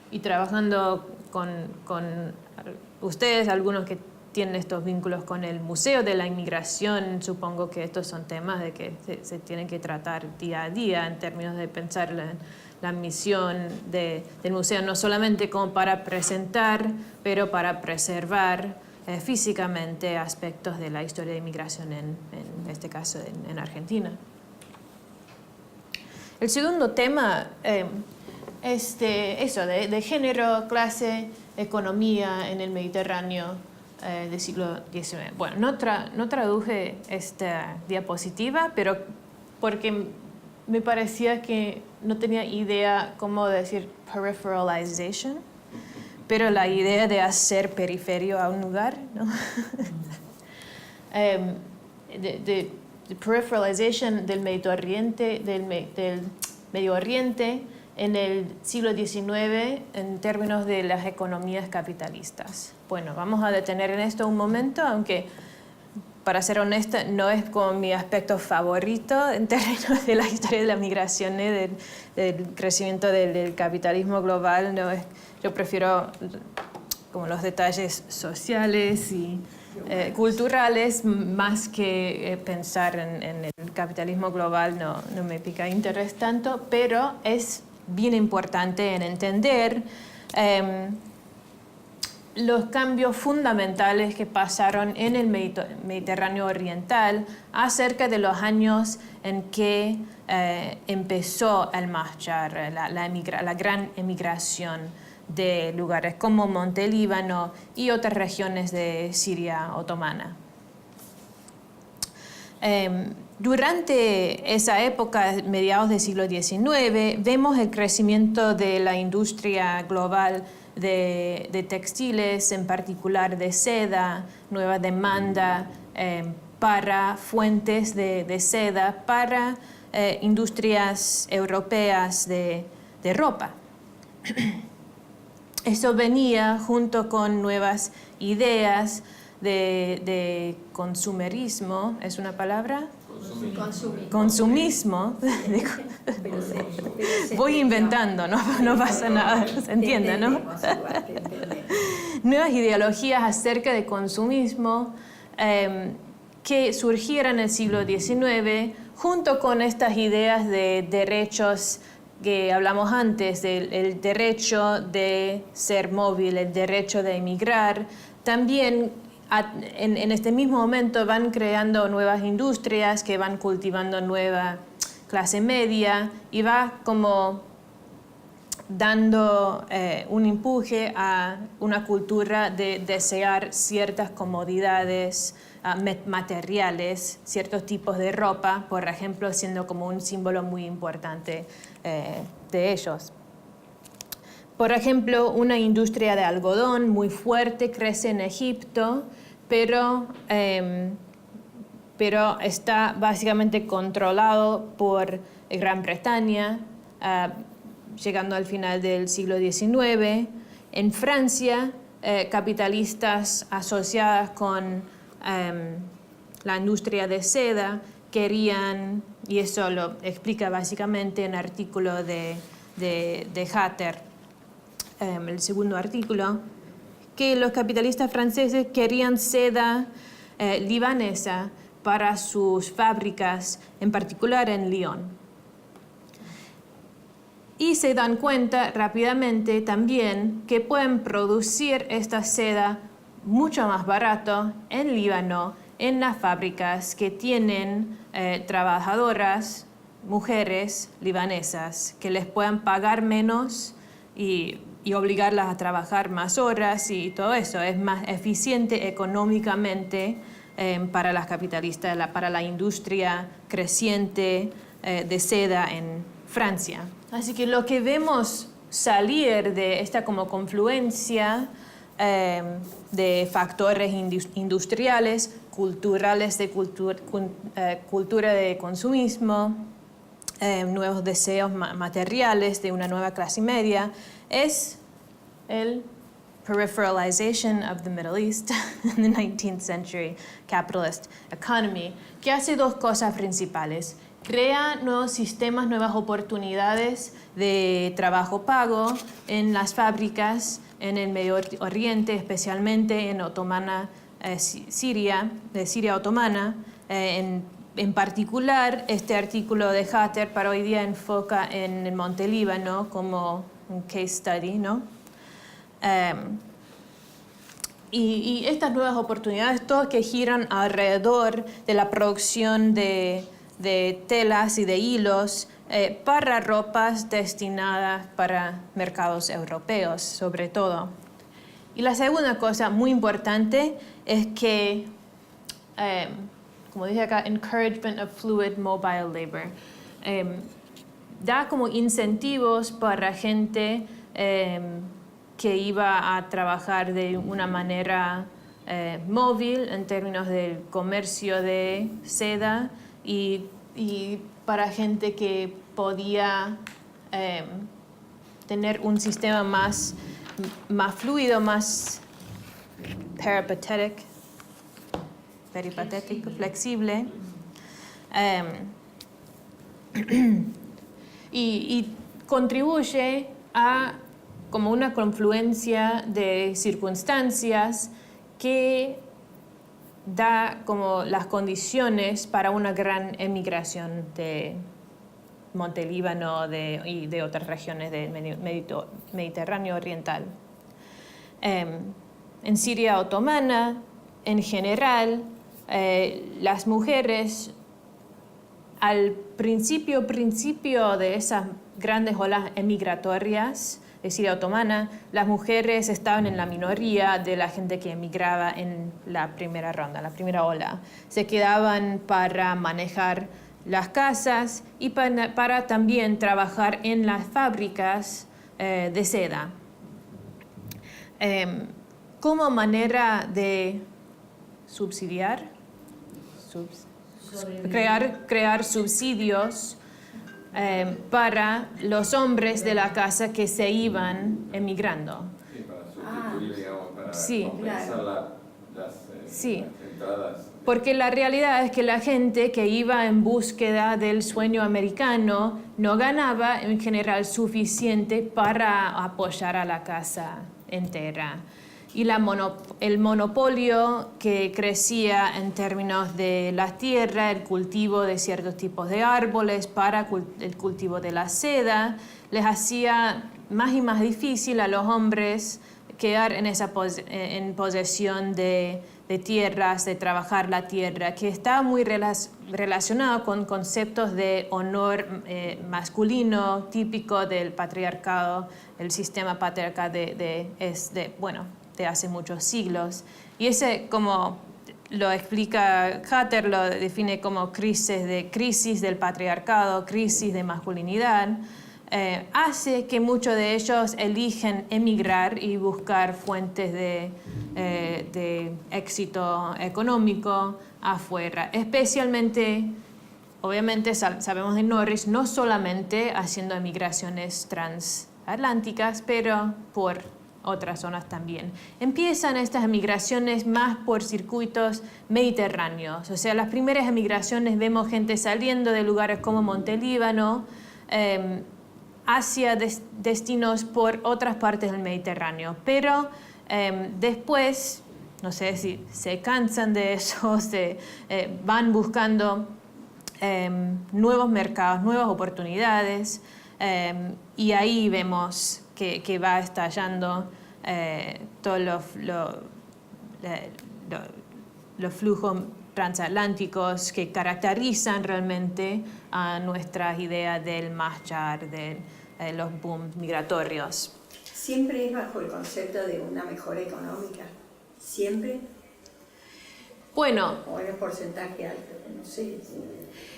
Y trabajando con ustedes, algunos que tienen estos vínculos con el Museo de la Inmigración, supongo que estos son temas de que se tienen que tratar día a día en términos de pensar la misión del museo, no solamente como para presentar, pero para preservar físicamente aspectos de la historia de inmigración, en este caso en Argentina. El segundo tema es de género, clase, economía en el Mediterráneo del siglo XIX. Bueno, no traduje esta diapositiva, pero porque me parecía que no tenía idea cómo decir peripheralization, pero la idea de hacer periferio a un lugar, ¿no? de peripheralization del Medio Oriente, del Medio Oriente en el siglo XIX en términos de las economías capitalistas. Bueno, vamos a detener en esto un momento, aunque para ser honesta no es como mi aspecto favorito en términos de la historia de las migraciones, del crecimiento del capitalismo global. No es, yo prefiero como los detalles sociales y culturales, más que pensar en el capitalismo global. No me pica interés tanto, pero es bien importante en entender los cambios fundamentales que pasaron en el Mediterráneo Oriental acerca de los años en que empezó el Mahjar, la gran emigración de lugares como Monte Líbano y otras regiones de Siria otomana. Durante esa época, mediados del siglo XIX, vemos el crecimiento de la industria global de textiles, en particular de seda, nueva demanda para fuentes de seda, para industrias europeas de ropa. eso venía junto con nuevas ideas de consumerismo, ¿es una palabra? Consumismo. Voy inventando, no pasa nada, se entiende, ¿no? Nuevas ideologías acerca de consumismo que surgieron en el siglo XIX junto con estas ideas de derechos que hablamos antes, el derecho de ser móvil, el derecho de emigrar. También en este mismo momento van creando nuevas industrias que van cultivando nueva clase media y va como dando un empuje a una cultura de desear ciertas comodidades materiales, ciertos tipos de ropa, por ejemplo, siendo como un símbolo muy importante de ellos. Por ejemplo, una industria de algodón muy fuerte crece en Egipto, pero está básicamente controlado por Gran Bretaña, llegando al final del siglo XIX. En Francia, capitalistas asociadas con la industria de seda querían, y eso lo explica básicamente en el artículo de Hatter, el segundo artículo, que los capitalistas franceses querían seda libanesa para sus fábricas, en particular en Lyon. Y se dan cuenta rápidamente también que pueden producir esta seda mucho más barato en Líbano, en las fábricas que tienen trabajadoras, mujeres libanesas, que les puedan pagar menos y obligarlas a trabajar más horas y todo eso. Es más eficiente económicamente para las capitalistas, para la industria creciente de seda en Francia. Así que lo que vemos salir de esta como confluencia de factores industriales, culturales, de cultura de consumismo, nuevos deseos materiales de una nueva clase media, es el peripheralization of the Middle East in the 19th century capitalist economy, que hace dos cosas principales. Crea nuevos sistemas, nuevas oportunidades de trabajo pago en las fábricas en el Medio Oriente, especialmente en Siria otomana. En particular, este artículo de Hatter para hoy día enfoca en el Monte Líbano como un case study, ¿no? Y estas nuevas oportunidades, todas que giran alrededor de la producción de telas y de hilos para ropas destinadas para mercados europeos, sobre todo. Y la segunda cosa muy importante es que, como dije acá, encouragement of fluid mobile labor. Da como incentivos para gente que iba a trabajar de una manera móvil en términos del comercio de seda y para gente que podía tener un sistema más fluido, más peripatético, flexible. Y contribuye a como una confluencia de circunstancias que da como las condiciones para una gran emigración de Monte Líbano y de otras regiones del Mediterráneo Oriental. En Siria otomana, en general, las mujeres al principio de esas grandes olas emigratorias de Siria otomana, las mujeres estaban en la minoría de la gente que emigraba en la primera ronda, la primera ola. Se quedaban para manejar las casas y para también trabajar en las fábricas de seda. Como manera de subsidiar, crear subsidios para los hombres de la casa que se iban emigrando. Sí. compensar Claro. Sí. las entradas. Porque la realidad es que la gente que iba en búsqueda del sueño americano no ganaba en general suficiente para apoyar a la casa entera. Y el monopolio que crecía en términos de la tierra, el cultivo de ciertos tipos de árboles para el cultivo de la seda, les hacía más y más difícil a los hombres quedar en posesión de tierras, de trabajar la tierra, que está muy relacionado con conceptos de honor masculino típico del patriarcado, el sistema patriarcal de hace muchos siglos. Y ese, como lo explica Hatter, lo define como crisis del patriarcado, crisis de masculinidad, hace que muchos de ellos eligen emigrar y buscar fuentes de éxito económico afuera, especialmente, obviamente sabemos de Norris, no solamente haciendo emigraciones transatlánticas, pero por otras zonas también. Empiezan estas emigraciones más por circuitos mediterráneos, o sea, las primeras emigraciones vemos gente saliendo de lugares como Montelíbano, hacia destinos por otras partes del Mediterráneo, pero después, no sé si se cansan de eso, van buscando nuevos mercados, nuevas oportunidades, y ahí vemos que va estallando todos los flujos transatlánticos que caracterizan realmente a nuestras ideas del Mahjar, de los booms migratorios. Siempre es bajo el concepto de una mejora económica, siempre, Bueno, o en un porcentaje alto, no sé,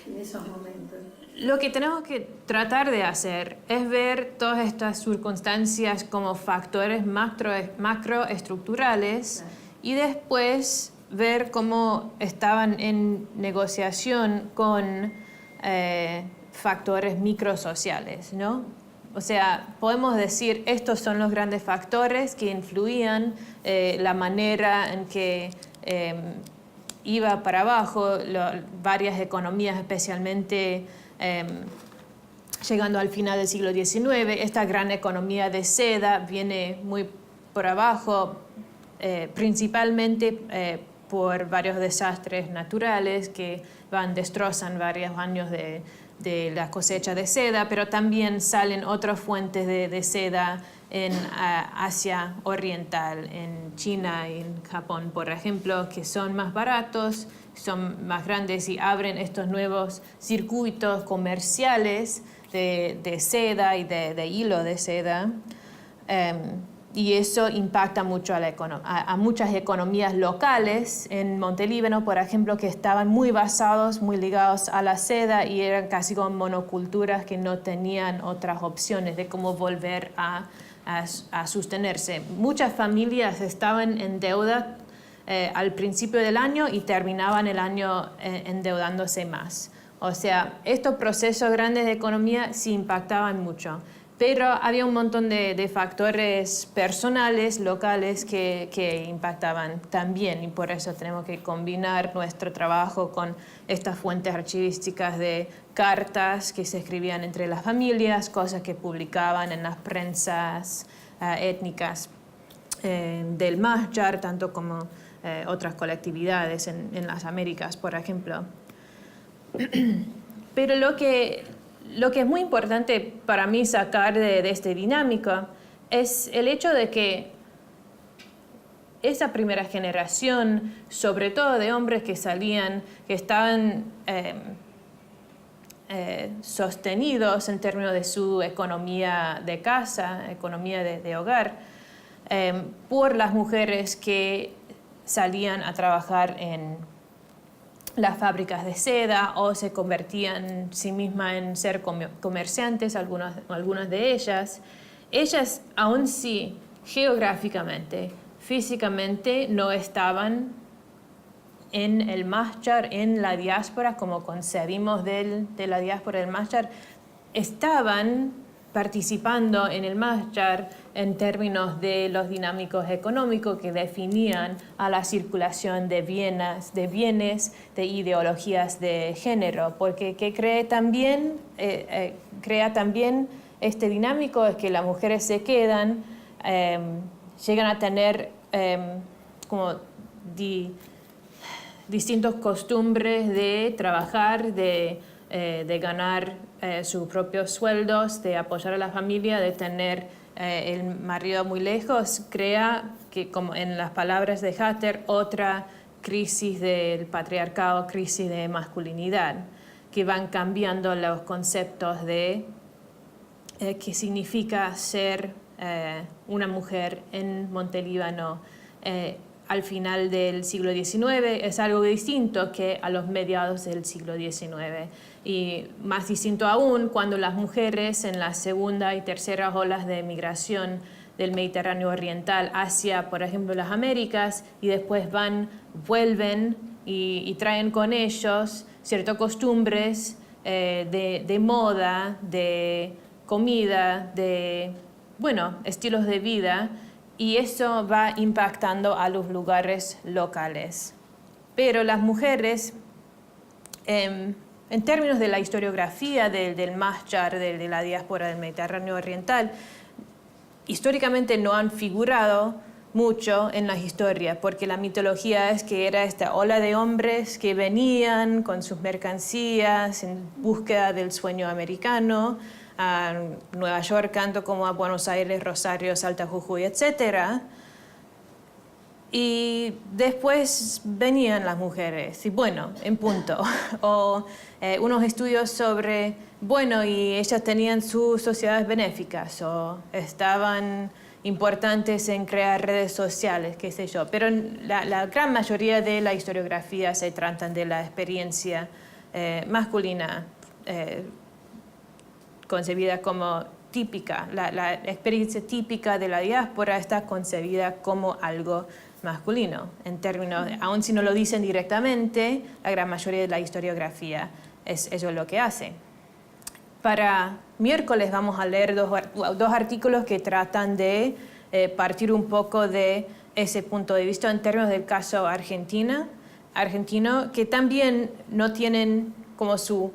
en esos momentos. lo que tenemos que tratar de hacer es ver todas estas circunstancias como factores macroestructurales y después ver cómo estaban en negociación con factores microsociales, ¿no? O sea, podemos decir, estos son los grandes factores que influían la manera en que iba para abajo varias economías, especialmente llegando al final del siglo XIX. Esta gran economía de seda viene muy por abajo, principalmente por varios desastres naturales que destrozan varios años de la cosecha de seda, pero también salen otras fuentes de seda en Asia Oriental, en China y en Japón, por ejemplo, que son más baratos, son más grandes y abren estos nuevos circuitos comerciales de seda y de hilo de seda. Y eso impacta mucho a muchas economías locales en Montelíbano, por ejemplo, que estaban muy basados, muy ligados a la seda y eran casi como monoculturas que no tenían otras opciones de cómo volver a sostenerse. Muchas familias estaban en deuda al principio del año y terminaban el año endeudándose más. O sea, estos procesos grandes de economía sí impactaban mucho. Pero había un montón de factores personales, locales, que impactaban también, y por eso tenemos que combinar nuestro trabajo con estas fuentes archivísticas de cartas que se escribían entre las familias, cosas que publicaban en las prensas étnicas del Mahjar, tanto como otras colectividades en las Américas, por ejemplo. Pero lo que es muy importante para mí sacar de esta dinámica es el hecho de que esa primera generación, sobre todo de hombres que estaban sostenidos en términos de su economía de casa, economía de hogar, por las mujeres que salían a trabajar en las fábricas de seda o se convertían sí mismas en ser comerciantes, algunas de ellas. Ellas, aun si geográficamente, físicamente no estaban en el Mahjar, en la diáspora, como concebimos de la diáspora del Mahjar, estaban participando en el Mahjar en términos de los dinámicos económicos que definían a la circulación de bienes, de ideologías de género, porque que crea también este dinámico es que las mujeres se quedan, llegan a tener como distintas costumbres de trabajar, de ganar sus propios sueldos, de apoyar a la familia, de tener el marido muy lejos, crea que, como en las palabras de Hatter, otra crisis del patriarcado, crisis de masculinidad, que van cambiando los conceptos de qué significa ser una mujer en Montelíbano al final del siglo XIX. Es algo distinto que a los mediados del siglo XIX. Y más distinto aún cuando las mujeres en las segunda y tercera olas de migración del Mediterráneo Oriental hacia, por ejemplo, las Américas, y después vuelven y traen con ellos ciertas costumbres de moda, de comida, de estilos de vida, y eso va impactando a los lugares locales. Pero las mujeres, en términos de la historiografía del Mahjar, de la diáspora del Mediterráneo Oriental, históricamente no han figurado mucho en las historias, porque la mitología es que era esta ola de hombres que venían con sus mercancías en búsqueda del sueño americano, a Nueva York, tanto como a Buenos Aires, Rosario, Salta, Jujuy, etc. Y después venían las mujeres, y en punto. O unos estudios sobre, y ellas tenían sus sociedades benéficas, o estaban importantes en crear redes sociales, qué sé yo. Pero la gran mayoría de la historiografía se tratan de la experiencia masculina, concebida como típica. La experiencia típica de la diáspora está concebida como algo masculino, en términos, aun si no lo dicen directamente, la gran mayoría de la historiografía es eso lo que hace. Para miércoles vamos a leer dos artículos que tratan de partir un poco de ese punto de vista en términos del caso argentino, que también no tienen como su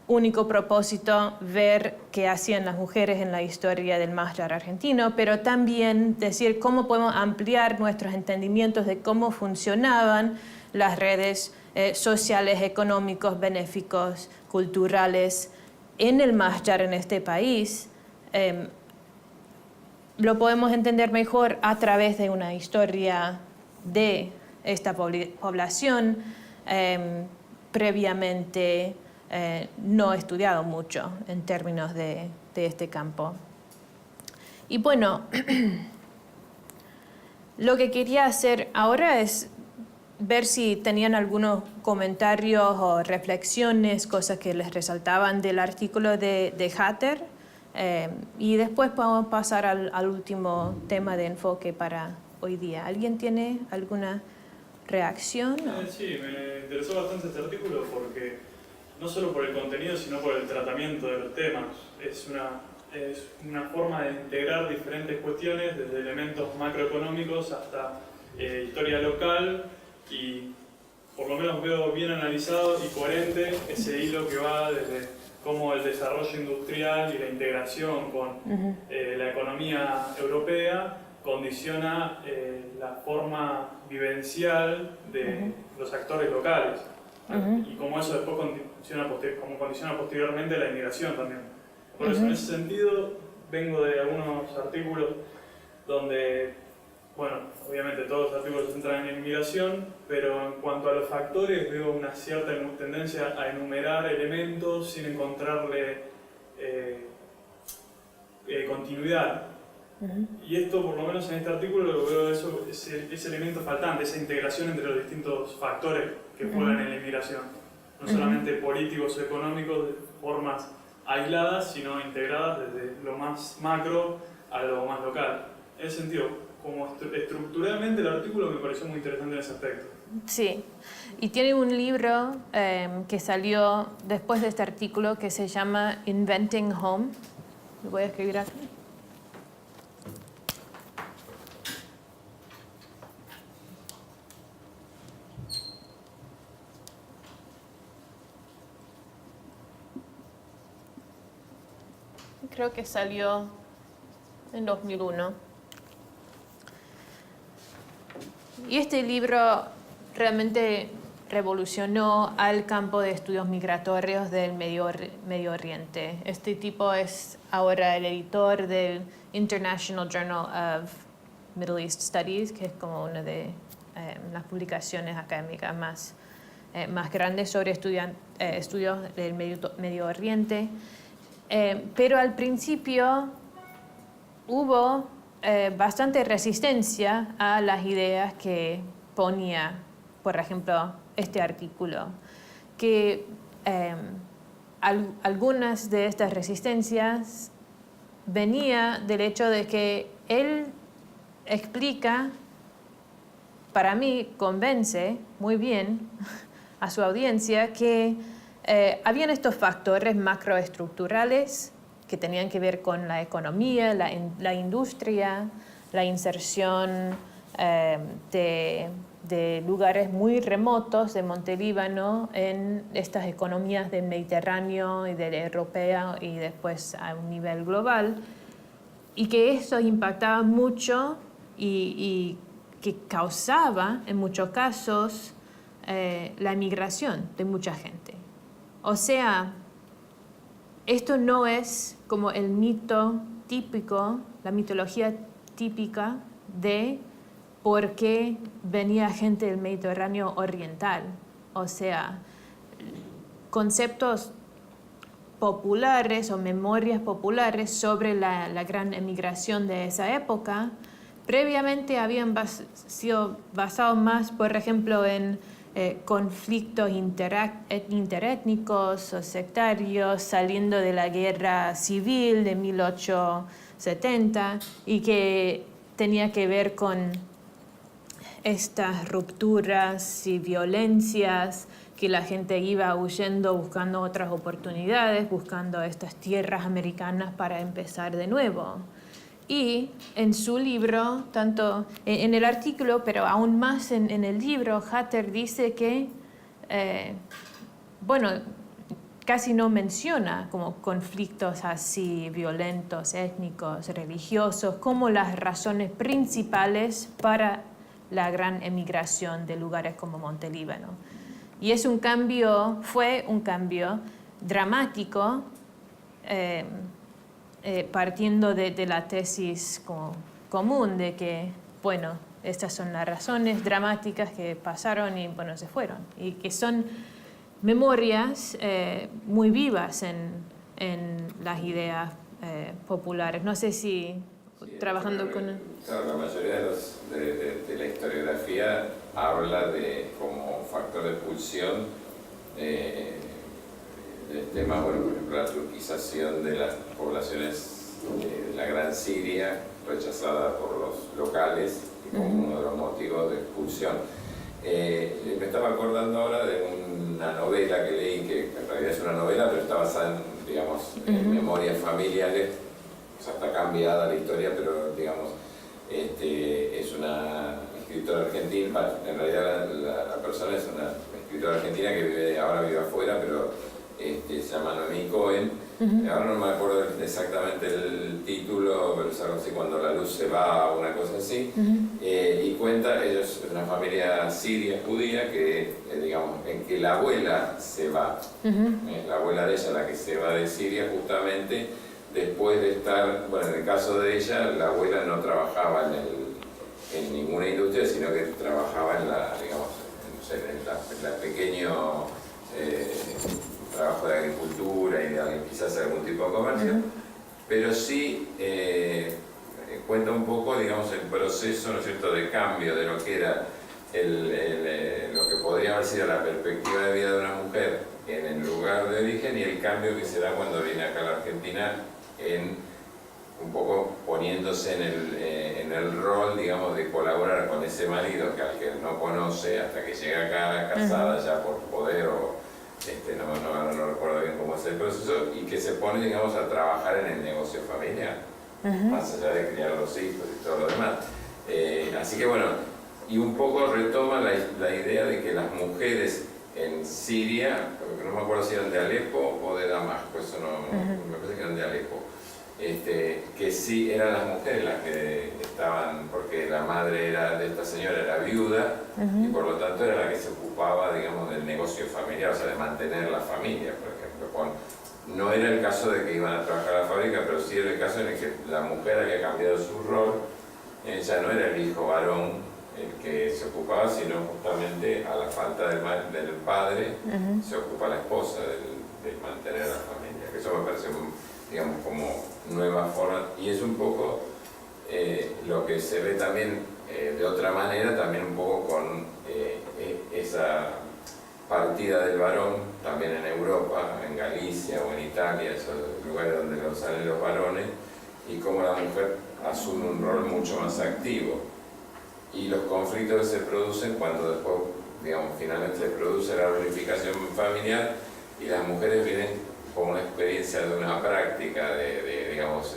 único propósito ver qué hacían las mujeres en la historia del Mahjar argentino, pero también decir cómo podemos ampliar nuestros entendimientos de cómo funcionaban las redes sociales, económicos, benéficos, culturales en el Mahjar en este país. Lo podemos entender mejor a través de una historia de esta población previamente no estudiado mucho en términos de este campo. Y lo que quería hacer ahora es ver si tenían algunos comentarios o reflexiones, cosas que les resaltaban del artículo de Hatter, y después podemos pasar al último tema de enfoque para hoy día. ¿Alguien tiene alguna reacción? Sí, me interesó bastante este artículo porque no solo por el contenido, sino por el tratamiento de los temas. Es una forma de integrar diferentes cuestiones, desde elementos macroeconómicos hasta historia local, y por lo menos veo bien analizado y coherente ese hilo que va desde cómo el desarrollo industrial y la integración con la economía europea condiciona la forma vivencial de los actores locales. Y cómo eso después condiciona posteriormente la inmigración también. Por eso, en ese sentido, vengo de algunos artículos donde, obviamente todos los artículos se centran en la inmigración, pero en cuanto a los factores veo una cierta tendencia a enumerar elementos sin encontrarle continuidad. Y esto, por lo menos en este artículo, lo veo ese elemento faltante, esa integración entre los distintos factores que juegan en la inmigración. No solamente políticos o económicos de formas aisladas, sino integradas desde lo más macro a lo más local. En ese sentido, como estructuralmente el artículo me pareció muy interesante en ese aspecto. Sí, y tiene un libro que salió después de este artículo que se llama Inventing Home. Lo voy a escribir aquí. Creo que salió en 2001. Y este libro realmente revolucionó al campo de estudios migratorios del Medio Oriente. Este tipo es ahora el editor del International Journal of Middle East Studies, que es como una de las publicaciones académicas más grandes sobre estudios del Medio Oriente. Pero al principio hubo bastante resistencia a las ideas que ponía, por ejemplo, este artículo, que algunas de estas resistencias venía del hecho de que él explica, para mí convence muy bien a su audiencia que habían estos factores macroestructurales que tenían que ver con la economía, la industria, la inserción de lugares muy remotos de Montelíbano en estas economías del Mediterráneo y del europeo y después a un nivel global, y que eso impactaba mucho y que causaba en muchos casos la emigración de mucha gente. O sea, esto no es como el mito típico, la mitología típica de por qué venía gente del Mediterráneo oriental. O sea, conceptos populares o memorias populares sobre la gran emigración de esa época previamente habían sido basados más, por ejemplo, en conflictos interétnicos o sectarios saliendo de la guerra civil de 1870 y que tenía que ver con estas rupturas y violencias, que la gente iba huyendo buscando otras oportunidades, buscando estas tierras americanas para empezar de nuevo. Y en su libro, tanto en el artículo, pero aún más en el libro, Hatter dice que, casi no menciona como conflictos así violentos, étnicos, religiosos, como las razones principales para la gran emigración de lugares como Montelíbano. Y fue un cambio dramático, partiendo de la tesis común de que, estas son las razones dramáticas que pasaron y, se fueron. Y que son memorias muy vivas en las ideas populares. No sé si trabajando con... Claro, la mayoría de la historiografía habla de como factor de expulsión del tema, por ejemplo, la turquización de las poblaciones de la Gran Siria, rechazada por los locales, como uno de los motivos de expulsión. Me estaba acordando ahora de una novela que leí, que en realidad es una novela, pero está basada en memorias familiares. O sea, está cambiada la historia, pero es una escritora argentina. En realidad la persona es una escritora argentina que ahora vive afuera, pero se llama Noemí Cohen. Ahora no me acuerdo exactamente el título, pero es algo así, cuando la luz se va, una cosa así. Y cuenta, ellos es una familia siria judía que, en que la abuela se va. La abuela de ella, la que se va de Siria justamente después de estar, en el caso de ella, la abuela no trabajaba en ninguna industria, sino que trabajaba en en el pequeño trabajo de agricultura y quizás algún tipo de comercio, pero sí cuenta un poco, el proceso, ¿no es cierto?, de cambio de lo que era lo que podría haber sido la perspectiva de vida de una mujer en el lugar de origen y el cambio que se da cuando viene acá a la Argentina en un poco poniéndose en el rol, digamos, de colaborar con ese marido que al que no conoce hasta que llega acá, casada ya por poder o no recuerdo bien cómo es el proceso, y que se pone, digamos, a trabajar en el negocio familiar, más allá de criar los hijos y todo lo demás. Así que bueno, y un poco retoma la idea de que las mujeres en Siria, no me acuerdo si eran de Alepo o de Damasco, eso me parece que eran de Alepo, que sí eran las mujeres las que estaban, porque la madre de esta señora era viuda y por lo tanto era la que se ocupaba, digamos, del negocio familiar, o sea, de mantener la familia, por ejemplo. No era el caso de que iban a trabajar a la fábrica, pero sí era el caso en el que la mujer había cambiado su rol, ya no era el hijo varón el que se ocupaba, sino justamente a la falta del padre se ocupa la esposa de mantener a la familia, que eso me parece, digamos, como nueva forma, y es un poco lo que se ve también de otra manera, también un poco con esa partida del varón, también en Europa, en Galicia o en Italia, esos lugares donde salen los varones, y cómo la mujer asume un rol mucho más activo. Y los conflictos que se producen cuando después, digamos, finalmente se produce la reunificación familiar y las mujeres vienen como una experiencia de una práctica digamos,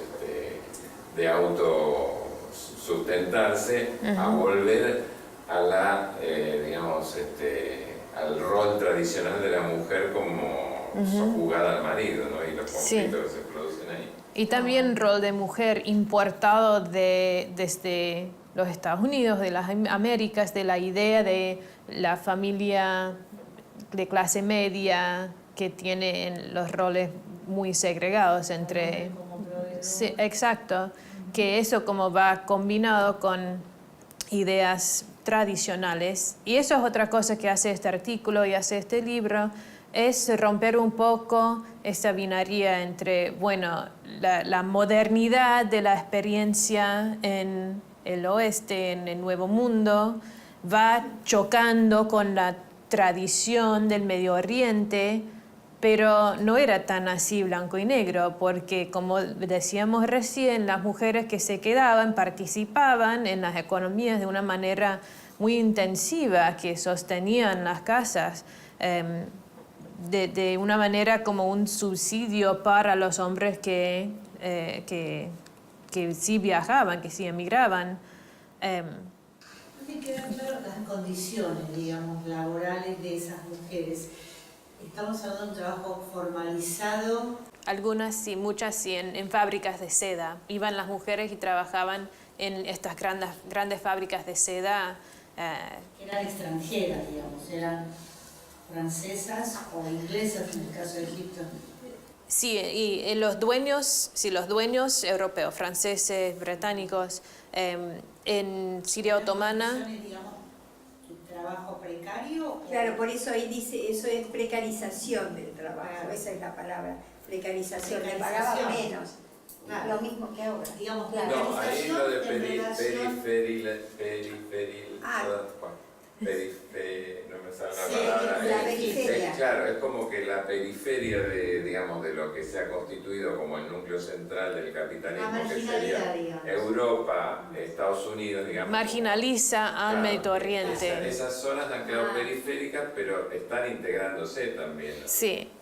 de autosustentarse a volver a la, digamos, al rol tradicional de la mujer como sojugada al marido, ¿no? Y los conflictos que se producen ahí. Y también rol de mujer importado desde los Estados Unidos, de las Américas, de la idea de la familia de clase media que tiene los roles muy segregados entre... Sí, exacto, que eso como va combinado con ideas tradicionales. Y eso es otra cosa que hace este artículo y hace este libro, es romper un poco esa binaria entre, bueno, la modernidad de la experiencia en el oeste, en el Nuevo Mundo, va chocando con la tradición del Medio Oriente, pero no era tan así blanco y negro, porque como decíamos recién, las mujeres que se quedaban participaban en las economías de una manera muy intensiva, que sostenían las casas de una manera como un subsidio para los hombres que sí viajaban, que sí emigraban. Me quedan claras las condiciones, digamos, laborales de esas mujeres. Estamos hablando de un trabajo formalizado. Algunas sí, muchas sí, en fábricas de seda. Iban las mujeres y trabajaban en estas grandes fábricas de seda. Eran extranjeras, digamos, eran francesas o inglesas en el caso de Egipto. Sí, y los dueños europeos, franceses, británicos, en Siria otomana. Digamos, ¿trabajo precario? Claro, por eso ahí dice, eso es precarización del trabajo, esa es la palabra, precarización, le pagaban menos, claro. Lo mismo que ahora. Digamos, No, ahí lo de no me sale la palabra. La periferia. Claro, es como que la periferia digamos, de lo que se ha constituido como el núcleo central del capitalismo, que sería Europa, Estados Unidos, digamos. Marginaliza al Medio Oriente. Esas zonas han quedado periféricas, pero están integrándose también, ¿no? Sí.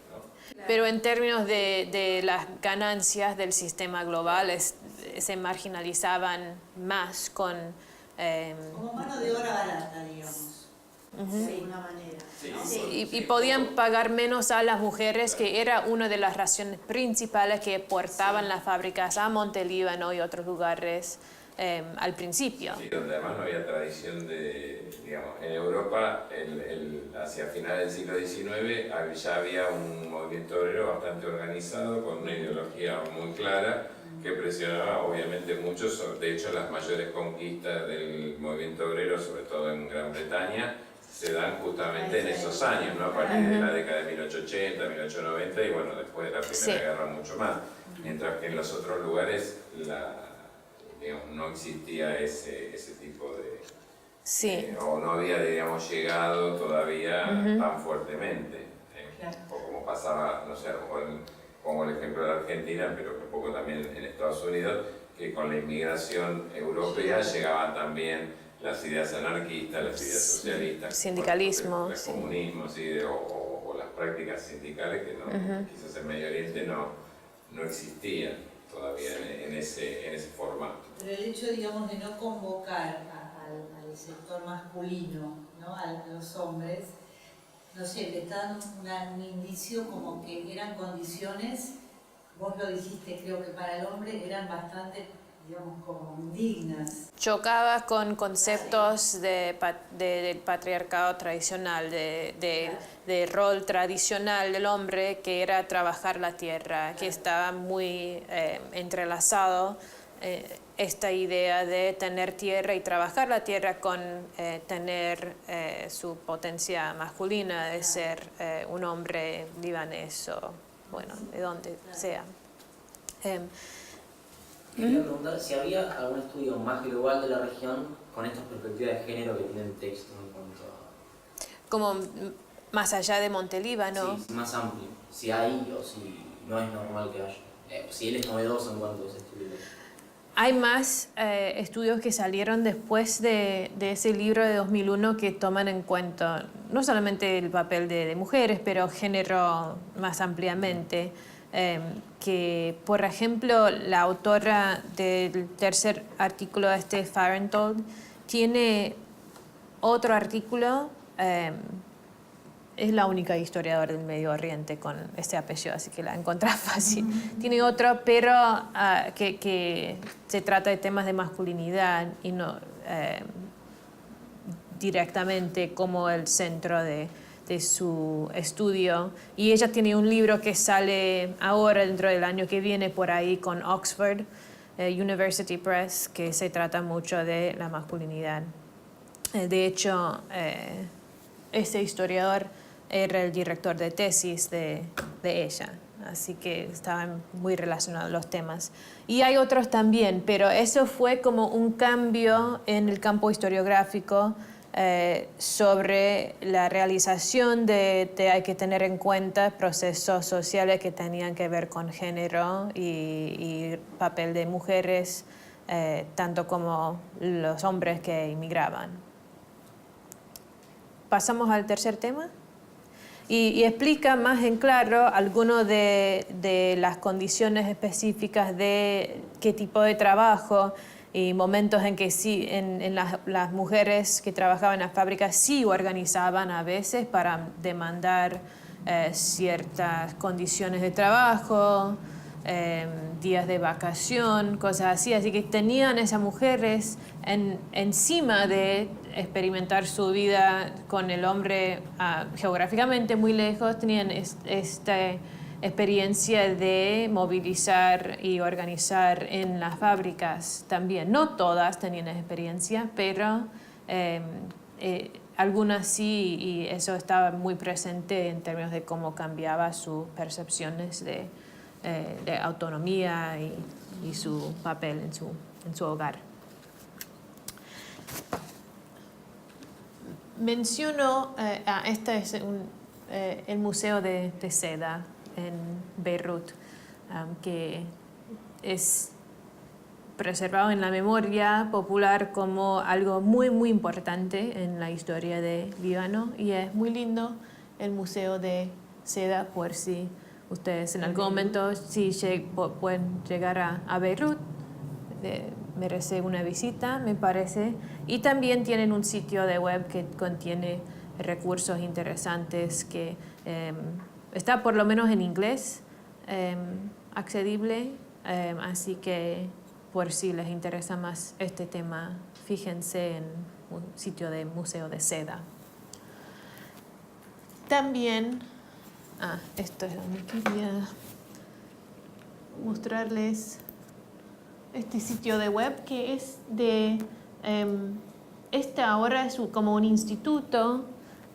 Pero en términos de las ganancias del sistema global, se marginalizaban más con... como mano de obra barata, digamos, de alguna manera. ¿No? Y podían pagar menos a las mujeres, que era una de las razones principales que exportaban las fábricas a Montelíbano y otros lugares al principio. Sí, donde además no había tradición digamos, en Europa, hacia finales del siglo XIX, ya había un movimiento obrero bastante organizado, con una ideología muy clara, que presionaba obviamente mucho. De hecho, las mayores conquistas del movimiento obrero, sobre todo en Gran Bretaña, se dan justamente en esos años, ¿no? A partir de la década de 1880, 1890 y bueno, después de la Primera Guerra mucho más. Mientras que en los otros lugares digamos, no existía ese tipo de... o no había, digamos, llegado todavía tan fuertemente. O como pasaba, no sé, a lo mejor pongo el ejemplo de la Argentina, pero un poco también en Estados Unidos, que con la inmigración europea llegaban también las ideas anarquistas, las ideas socialistas, sindicalismo, el comunismo, sí, o las prácticas sindicales que quizás en Medio Oriente no existían todavía en ese formato. Pero el hecho, digamos, de no convocar al sector masculino, ¿no? A los hombres, no sé, le está dando un indicio como que eran condiciones, vos lo dijiste, creo que para el hombre eran bastante, digamos, como indignas. Chocaba con conceptos del patriarcado tradicional, de rol tradicional del hombre, que era trabajar la tierra, que estaba muy entrelazado esta idea de tener tierra y trabajar la tierra con tener su potencia masculina de ser un hombre libanés o, bueno, de donde sea. Quería preguntar si había algún estudio más global de la región con estas perspectivas de género que tiene el texto en cuanto a... Como más allá de Montelíbano. Sí, más amplio. Si hay o si no es normal que haya. Si él es novedoso en cuanto a ese estudio. Hay más estudios que salieron después de ese libro de 2001 que toman en cuenta no solamente el papel de mujeres, pero género más ampliamente. Que, por ejemplo, la autora del tercer artículo de Farenthold tiene otro artículo, es la única historiadora del Medio Oriente con este apellido, así que la encontrás fácil. Tiene otro, pero que se trata de temas de masculinidad y no directamente como el centro de su estudio. Y ella tiene un libro que sale ahora, dentro del año que viene, por ahí con Oxford University Press, que se trata mucho de la masculinidad. De hecho, ese historiador era el director de tesis de ella, así que estaban muy relacionados los temas. Y hay otros también, pero eso fue como un cambio en el campo historiográfico sobre la realización de hay que tener en cuenta procesos sociales que tenían que ver con género y papel de mujeres, tanto como los hombres que inmigraban. Pasamos al tercer tema y explica más en claro algunas de las condiciones específicas de qué tipo de trabajo y momentos en que sí, en las mujeres que trabajaban en las fábricas sí organizaban a veces para demandar ciertas condiciones de trabajo, días de vacación, cosas así que tenían esas mujeres encima de experimentar su vida con el hombre geográficamente muy lejos, tenían esta experiencia de movilizar y organizar en las fábricas también. No todas tenían esa experiencia, pero algunas sí, y eso estaba muy presente en términos de cómo cambiaba sus percepciones de autonomía y su papel en su hogar. Menciono, este es el Museo de Seda en Beirut, que es preservado en la memoria popular como algo muy, muy importante en la historia de Líbano, y es muy lindo el Museo de Seda, por si ustedes en algún momento pueden llegar a Beirut, merece una visita, me parece. Y también tienen un sitio de web que contiene recursos interesantes que está por lo menos en inglés accesible, así que por si les interesa más este tema, fíjense en un sitio de Museo de Seda. También, esto es donde quería mostrarles este sitio de web que es de, ahora es como un instituto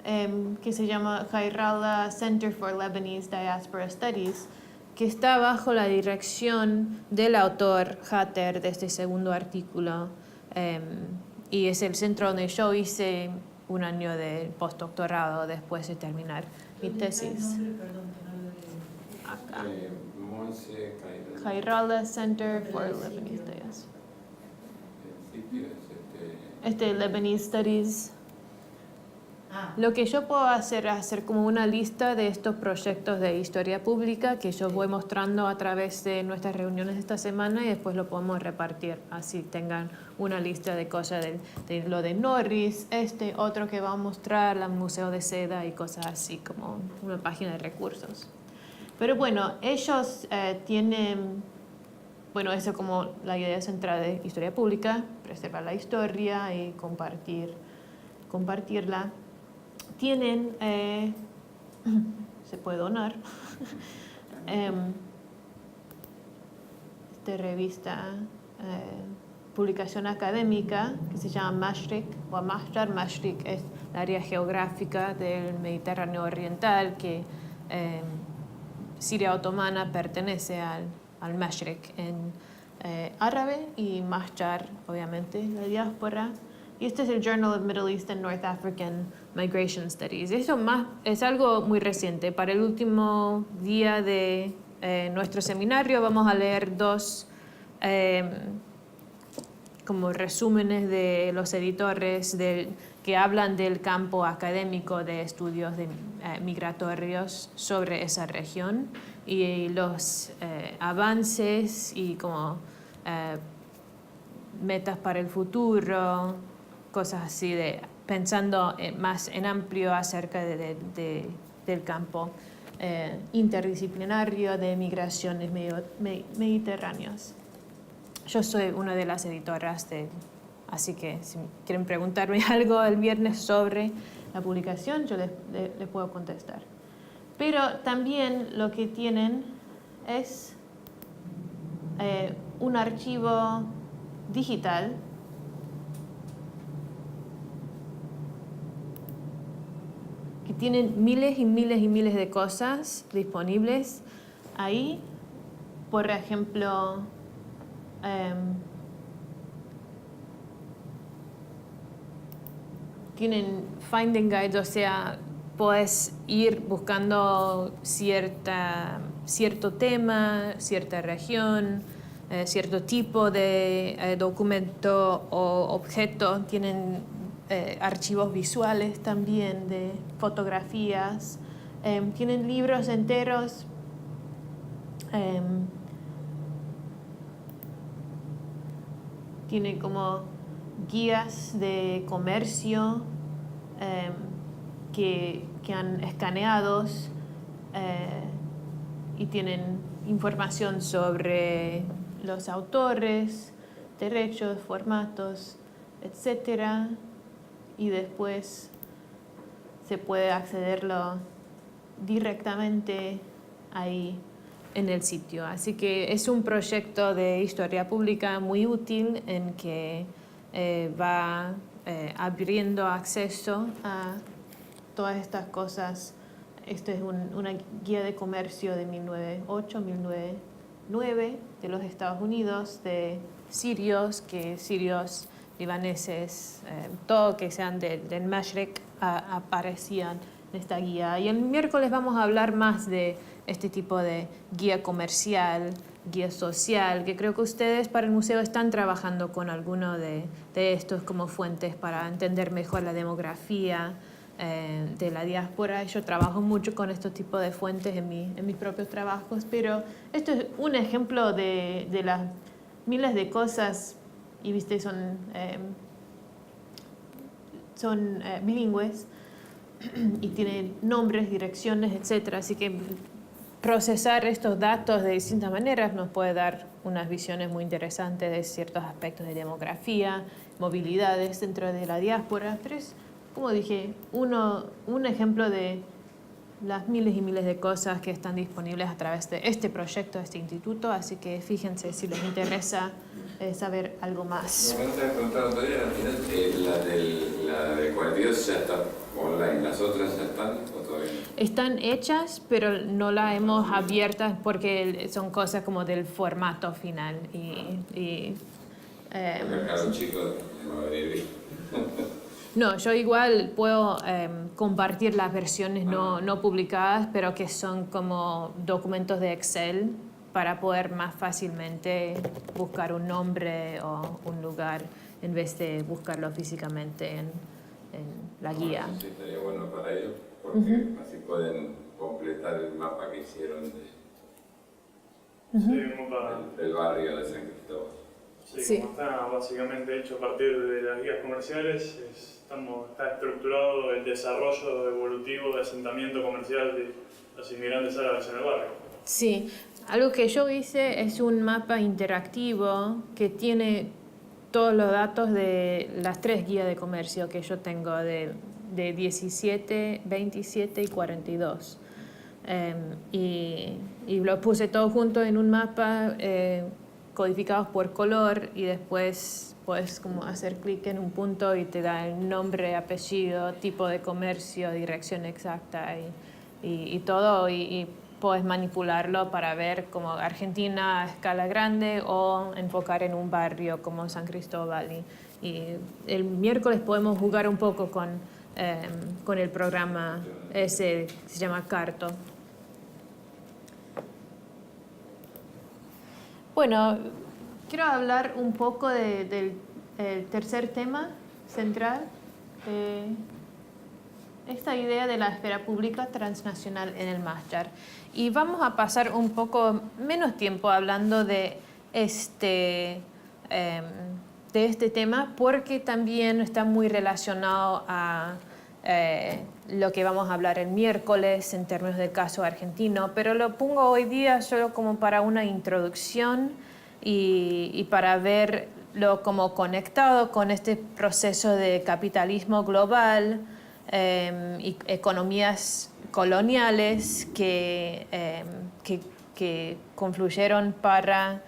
que se llama Khairallah Center for Lebanese Diaspora Studies, que está bajo la dirección del autor Hatter de este segundo artículo, y es el centro donde yo hice un año de postdoctorado después de terminar mi tesis. Muy 11 Cairala Center for Lebanese Studies. El sitio es Lebanese Studies. Ah, Lo que yo puedo hacer es hacer como una lista de estos proyectos de historia pública que yo voy mostrando a través de nuestras reuniones esta semana y después lo podemos repartir, así tengan una lista de cosas de lo de Norris, otro que va a mostrar, el Museo de Seda y cosas así, como una página de recursos. Pero bueno, ellos tienen, bueno, eso como la idea central de historia pública, preservar la historia y compartirla. Tienen, se puede donar, esta revista, publicación académica que se llama Mashriq o Mahjar. Mashriq es el área geográfica del Mediterráneo Oriental que Siria otomana pertenece al Mashriq en árabe y Mahjar, obviamente, la diáspora. Y este es el Journal of Middle East and North African Migration Studies. Eso es algo muy reciente. Para el último día de nuestro seminario vamos a leer 2 como resúmenes de los editores que hablan del campo académico de estudios migratorios sobre esa región y los avances y como metas para el futuro, cosas así, pensando más en amplio acerca del campo interdisciplinario de migraciones mediterráneas. Yo soy una de las editoras así que si quieren preguntarme algo el viernes sobre la publicación, yo les puedo contestar. Pero también lo que tienen es un archivo digital que tienen miles y miles y miles de cosas disponibles ahí. Por ejemplo, tienen finding guides, o sea, puedes ir buscando cierto tema, cierta región, cierto tipo de documento o objeto. Tienen archivos visuales también de fotografías. Tienen libros enteros. Tienen como guías de comercio que han escaneados y tienen información sobre los autores, derechos, formatos, etc. Y después se puede accederlo directamente ahí en el sitio. Así que es un proyecto de historia pública muy útil en que va abriendo acceso a todas estas cosas. Esto es una guía de comercio de 1908-1909 de los Estados Unidos, de sirios, libaneses, todo que sean del Mashriq aparecían en esta guía. Y el miércoles vamos a hablar más de este tipo de guía comercial, guía social, que creo que ustedes para el museo están trabajando con alguno de estos como fuentes para entender mejor la demografía de la diáspora. Yo trabajo mucho con estos tipos de fuentes en mis propios trabajos, pero esto es un ejemplo de las miles de cosas, y viste, son bilingües y tienen nombres, direcciones, etc. Así que procesar estos datos de distintas maneras nos puede dar unas visiones muy interesantes de ciertos aspectos de demografía, movilidades dentro de la diáspora. Pero es, como dije, un ejemplo de las miles y miles de cosas que están disponibles a través de este proyecto, de este instituto. Así que fíjense si les interesa saber algo más. No, te he preguntado todavía, al final, la de 42 ya está online, ¿las otras ya están o todavía no? Están hechas, pero no las hemos abiertas porque son cosas como del formato final. Porque acá los chicos no va a venir bien. No, yo igual puedo compartir las versiones no publicadas, pero que son como documentos de Excel para poder más fácilmente buscar un nombre o un lugar en vez de buscarlo físicamente en la guía. Eso sí estaría bueno para ellos, porque así pueden completar el mapa que hicieron del barrio de San Cristóbal. Sí, como está básicamente hecho a partir de las guías comerciales, está estructurado el desarrollo evolutivo de asentamiento comercial de los inmigrantes árabes en el barrio. Sí, algo que yo hice es un mapa interactivo que tiene todos los datos de las 3 guías de comercio que yo tengo de 17, 27 y 42. Y lo puse todo junto en un mapa codificados por color, y después puedes como hacer clic en un punto y te da el nombre, apellido, tipo de comercio, dirección exacta y todo, y puedes manipularlo para ver como Argentina a escala grande o enfocar en un barrio como San Cristóbal. Y el miércoles podemos jugar un poco con el programa ese que se llama Carto. Bueno, quiero hablar un poco del tercer tema central, esta idea de la esfera pública transnacional en el Mahjar. Y vamos a pasar un poco menos tiempo hablando de este tema, porque también está muy relacionado a lo que vamos a hablar el miércoles en términos del caso argentino, pero lo pongo hoy día solo como para una introducción y para verlo como conectado con este proceso de capitalismo global y economías coloniales que confluyeron para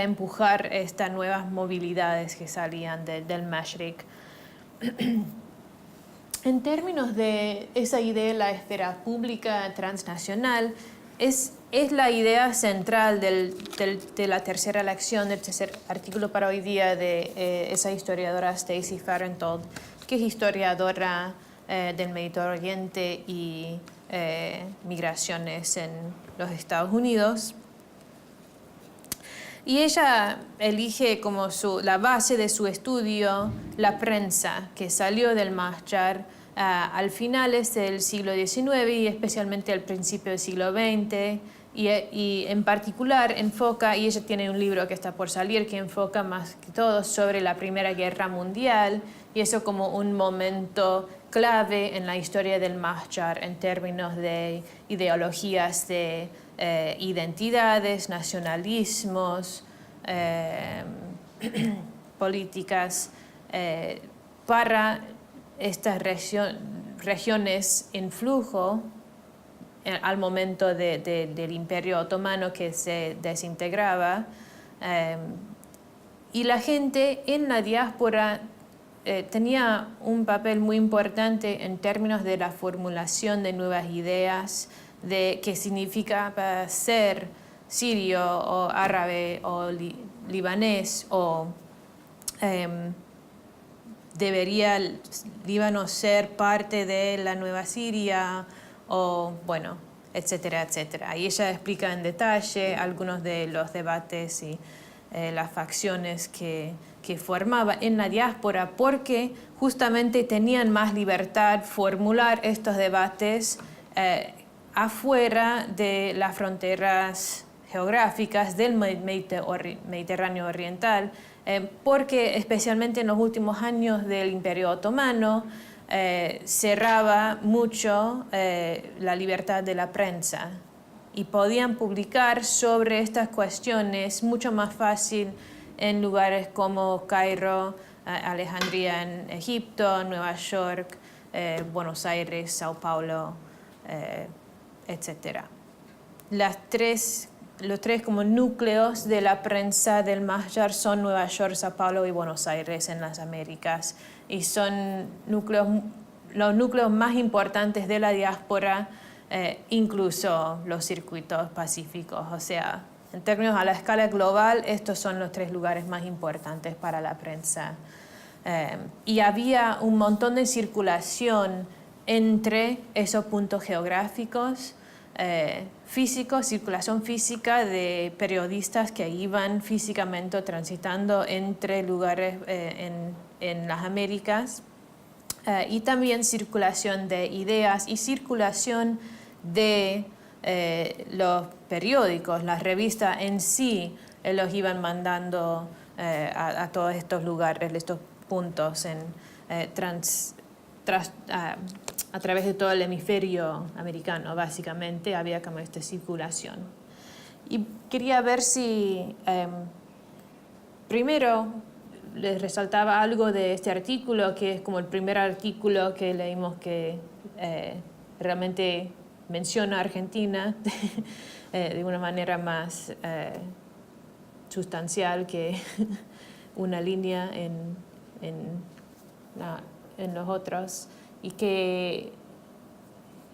empujar estas nuevas movilidades que salían del Mashriq. En términos de esa idea de la esfera pública transnacional, es la idea central de la tercera lección, del tercer artículo para hoy día de esa historiadora Stacey Fahrenthold, que es historiadora del Medio Oriente y migraciones en los Estados Unidos. Y ella elige como la base de su estudio la prensa que salió del Mahjar al finales del siglo XIX y especialmente al principio del siglo XX. Y en particular enfoca, y ella tiene un libro que está por salir que enfoca más que todo sobre la Primera Guerra Mundial, y eso como un momento clave en la historia del Mahjar en términos de ideologías de identidades, nacionalismos, políticas para estas regiones en flujo al momento del Imperio Otomano que se desintegraba. Y la gente en la diáspora tenía un papel muy importante en términos de la formulación de nuevas ideas, de qué significa ser sirio o árabe o libanés, o debería Líbano ser parte de la nueva Siria, o bueno, etcétera, etcétera. Y ella explica en detalle algunos de los debates y las facciones que formaba en la diáspora, porque justamente tenían más libertad formular estos debates afuera de las fronteras geográficas del Mediterráneo Oriental, porque especialmente en los últimos años del Imperio Otomano cerraba mucho la libertad de la prensa, y podían publicar sobre estas cuestiones mucho más fácil en lugares como Cairo, Alejandría en Egipto, Nueva York, Buenos Aires, Sao Paulo, etc. Los tres como núcleos de la prensa del Mahjar son Nueva York, Sao Paulo y Buenos Aires en las Américas, y son los núcleos más importantes de la diáspora, incluso los circuitos pacíficos. O sea, en términos a la escala global, estos son los 3 lugares más importantes para la prensa. Y había un montón de circulación entre esos puntos geográficos, físico, circulación física de periodistas que iban físicamente transitando entre lugares en las Américas, y también circulación de ideas y circulación de los periódicos, las revistas en sí, los iban mandando a todos estos lugares, estos puntos a través de todo el hemisferio americano. Básicamente había como esta circulación. Y quería ver si primero les resaltaba algo de este artículo, que es como el primer artículo que leímos que realmente menciona a Argentina de una manera más sustancial que una línea en los otros, y que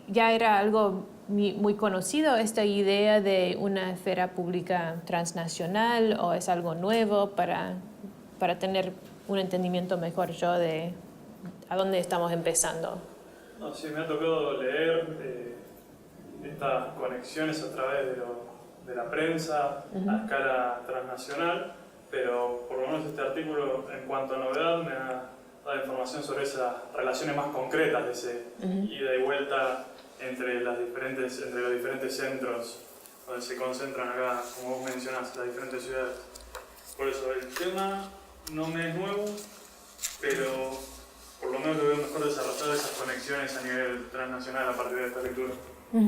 ya era algo muy conocido, esta idea de una esfera pública transnacional, o es algo nuevo para tener un entendimiento mejor yo de a dónde estamos empezando. No, sí, me ha tocado leer estas conexiones a través de la prensa a escala transnacional, pero por lo menos este artículo, en cuanto a novedad, me ha dado información sobre esas relaciones más concretas de ese ida y vuelta entre los diferentes centros donde se concentran acá, como vos mencionás, las diferentes ciudades. Por eso el tema no me es nuevo, pero por lo menos lo veo mejor desarrollado esas conexiones a nivel transnacional a partir de esta lectura. Lo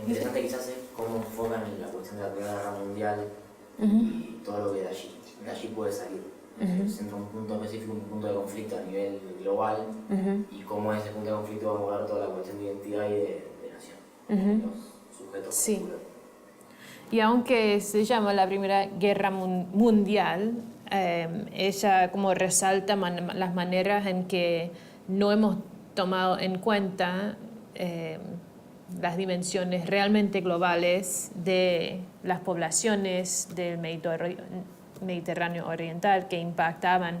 interesante quizás es cómo enfocan en la cuestión de la Primera Guerra Mundial y todo lo que de allí puede salir. Se centra un punto específico, un punto de conflicto a nivel global, y cómo en ese punto de conflicto va a abordar toda la cuestión de identidad y de nación, los sujetos. Sí. Y aunque se llama la Primera Guerra Mundial, ella como resalta las maneras en que no hemos tomado en cuenta las dimensiones realmente globales de las poblaciones del Mediterráneo Oriental, que impactaban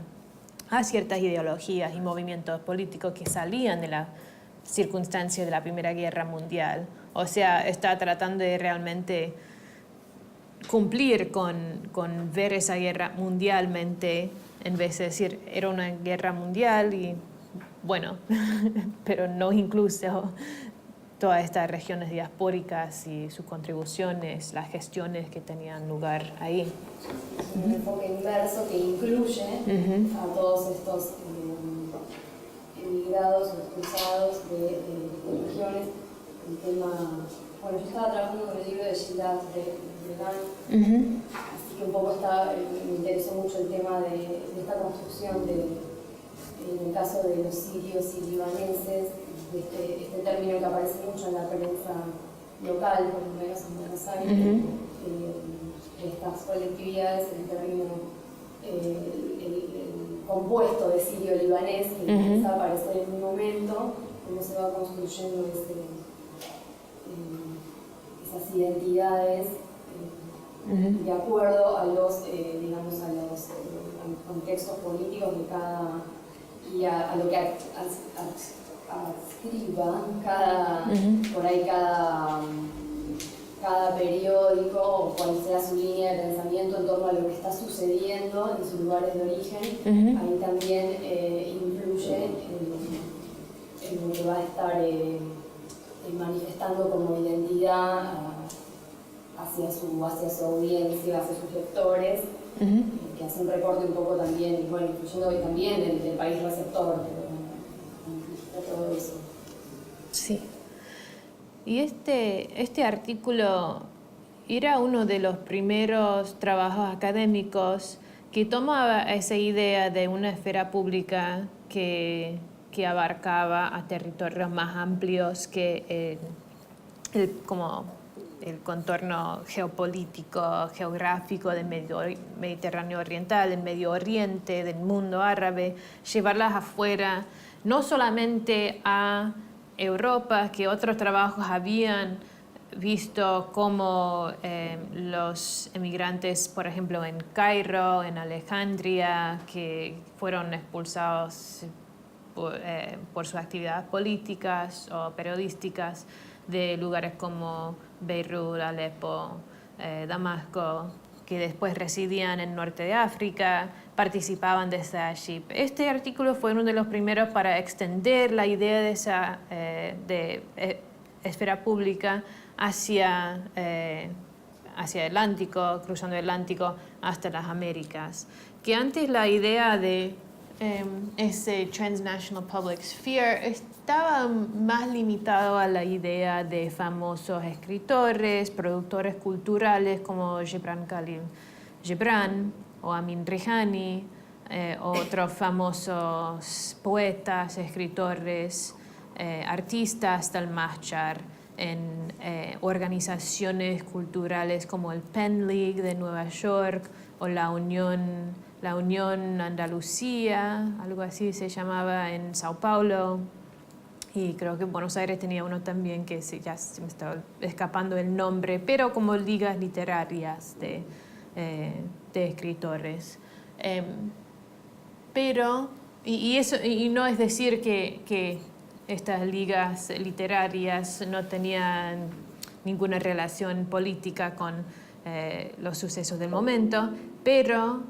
a ciertas ideologías y movimientos políticos que salían de las circunstancias de la Primera Guerra Mundial. O sea, está tratando de realmente cumplir con ver esa guerra mundialmente, en vez de decir era una guerra mundial y bueno, pero no incluso todas estas regiones diaspóricas y sus contribuciones, las gestiones que tenían lugar ahí. Un enfoque inverso que incluye a todos estos emigrados o expulsados de regiones. El tema, bueno, yo estaba trabajando con el libro de Gilad Bregan, así que un poco me interesó mucho el tema de esta construcción en el caso de los sirios y libaneses, este término que aparece mucho en la prensa local, por lo menos en Buenos Aires, estas colectividades, el término, el compuesto de sirio-libanés, que empieza a aparecer en un momento, cómo se va construyendo esas identidades de acuerdo a los, digamos, a los contextos políticos de cada, y a lo que adscriba por ahí cada periódico, o cuál sea su línea de pensamiento en torno a lo que está sucediendo en sus lugares de origen. Ahí también influye en lo que va a estar manifestando como identidad hacia su audiencia, hacia sus lectores, que hace un recorte un poco también, y bueno, incluyendo hoy también del país receptor, pero todo eso. Sí. Y este artículo era uno de los primeros trabajos académicos que tomaba esa idea de una esfera pública que abarcaba a territorios más amplios que como el contorno geopolítico, geográfico del Mediterráneo Oriental, del Medio Oriente, del mundo árabe, llevarlas afuera, no solamente a Europa, que otros trabajos habían visto cómo los emigrantes, por ejemplo, en Cairo, en Alejandría, que fueron expulsados por sus actividades políticas o periodísticas de lugares como Beirut, Alepo, Damasco, que después residían en el norte de África, participaban de esa allí. Este artículo fue uno de los primeros para extender la idea de esa esfera pública hacia el Atlántico, cruzando el Atlántico hasta las Américas. Que antes la idea de ese transnational public sphere estaba más limitado a la idea de famosos escritores, productores culturales como Gibran Khalil Gibran o Amin Rihani, otros famosos poetas, escritores, artistas del Mahshar, en organizaciones culturales como el Pen League de Nueva York o la Unión Andalucía, algo así se llamaba en Sao Paulo, y creo que en Buenos Aires tenía uno también que ya se me estaba escapando el nombre, pero como ligas literarias de escritores. Pero, y no es decir que estas ligas literarias no tenían ninguna relación política con los sucesos del momento, pero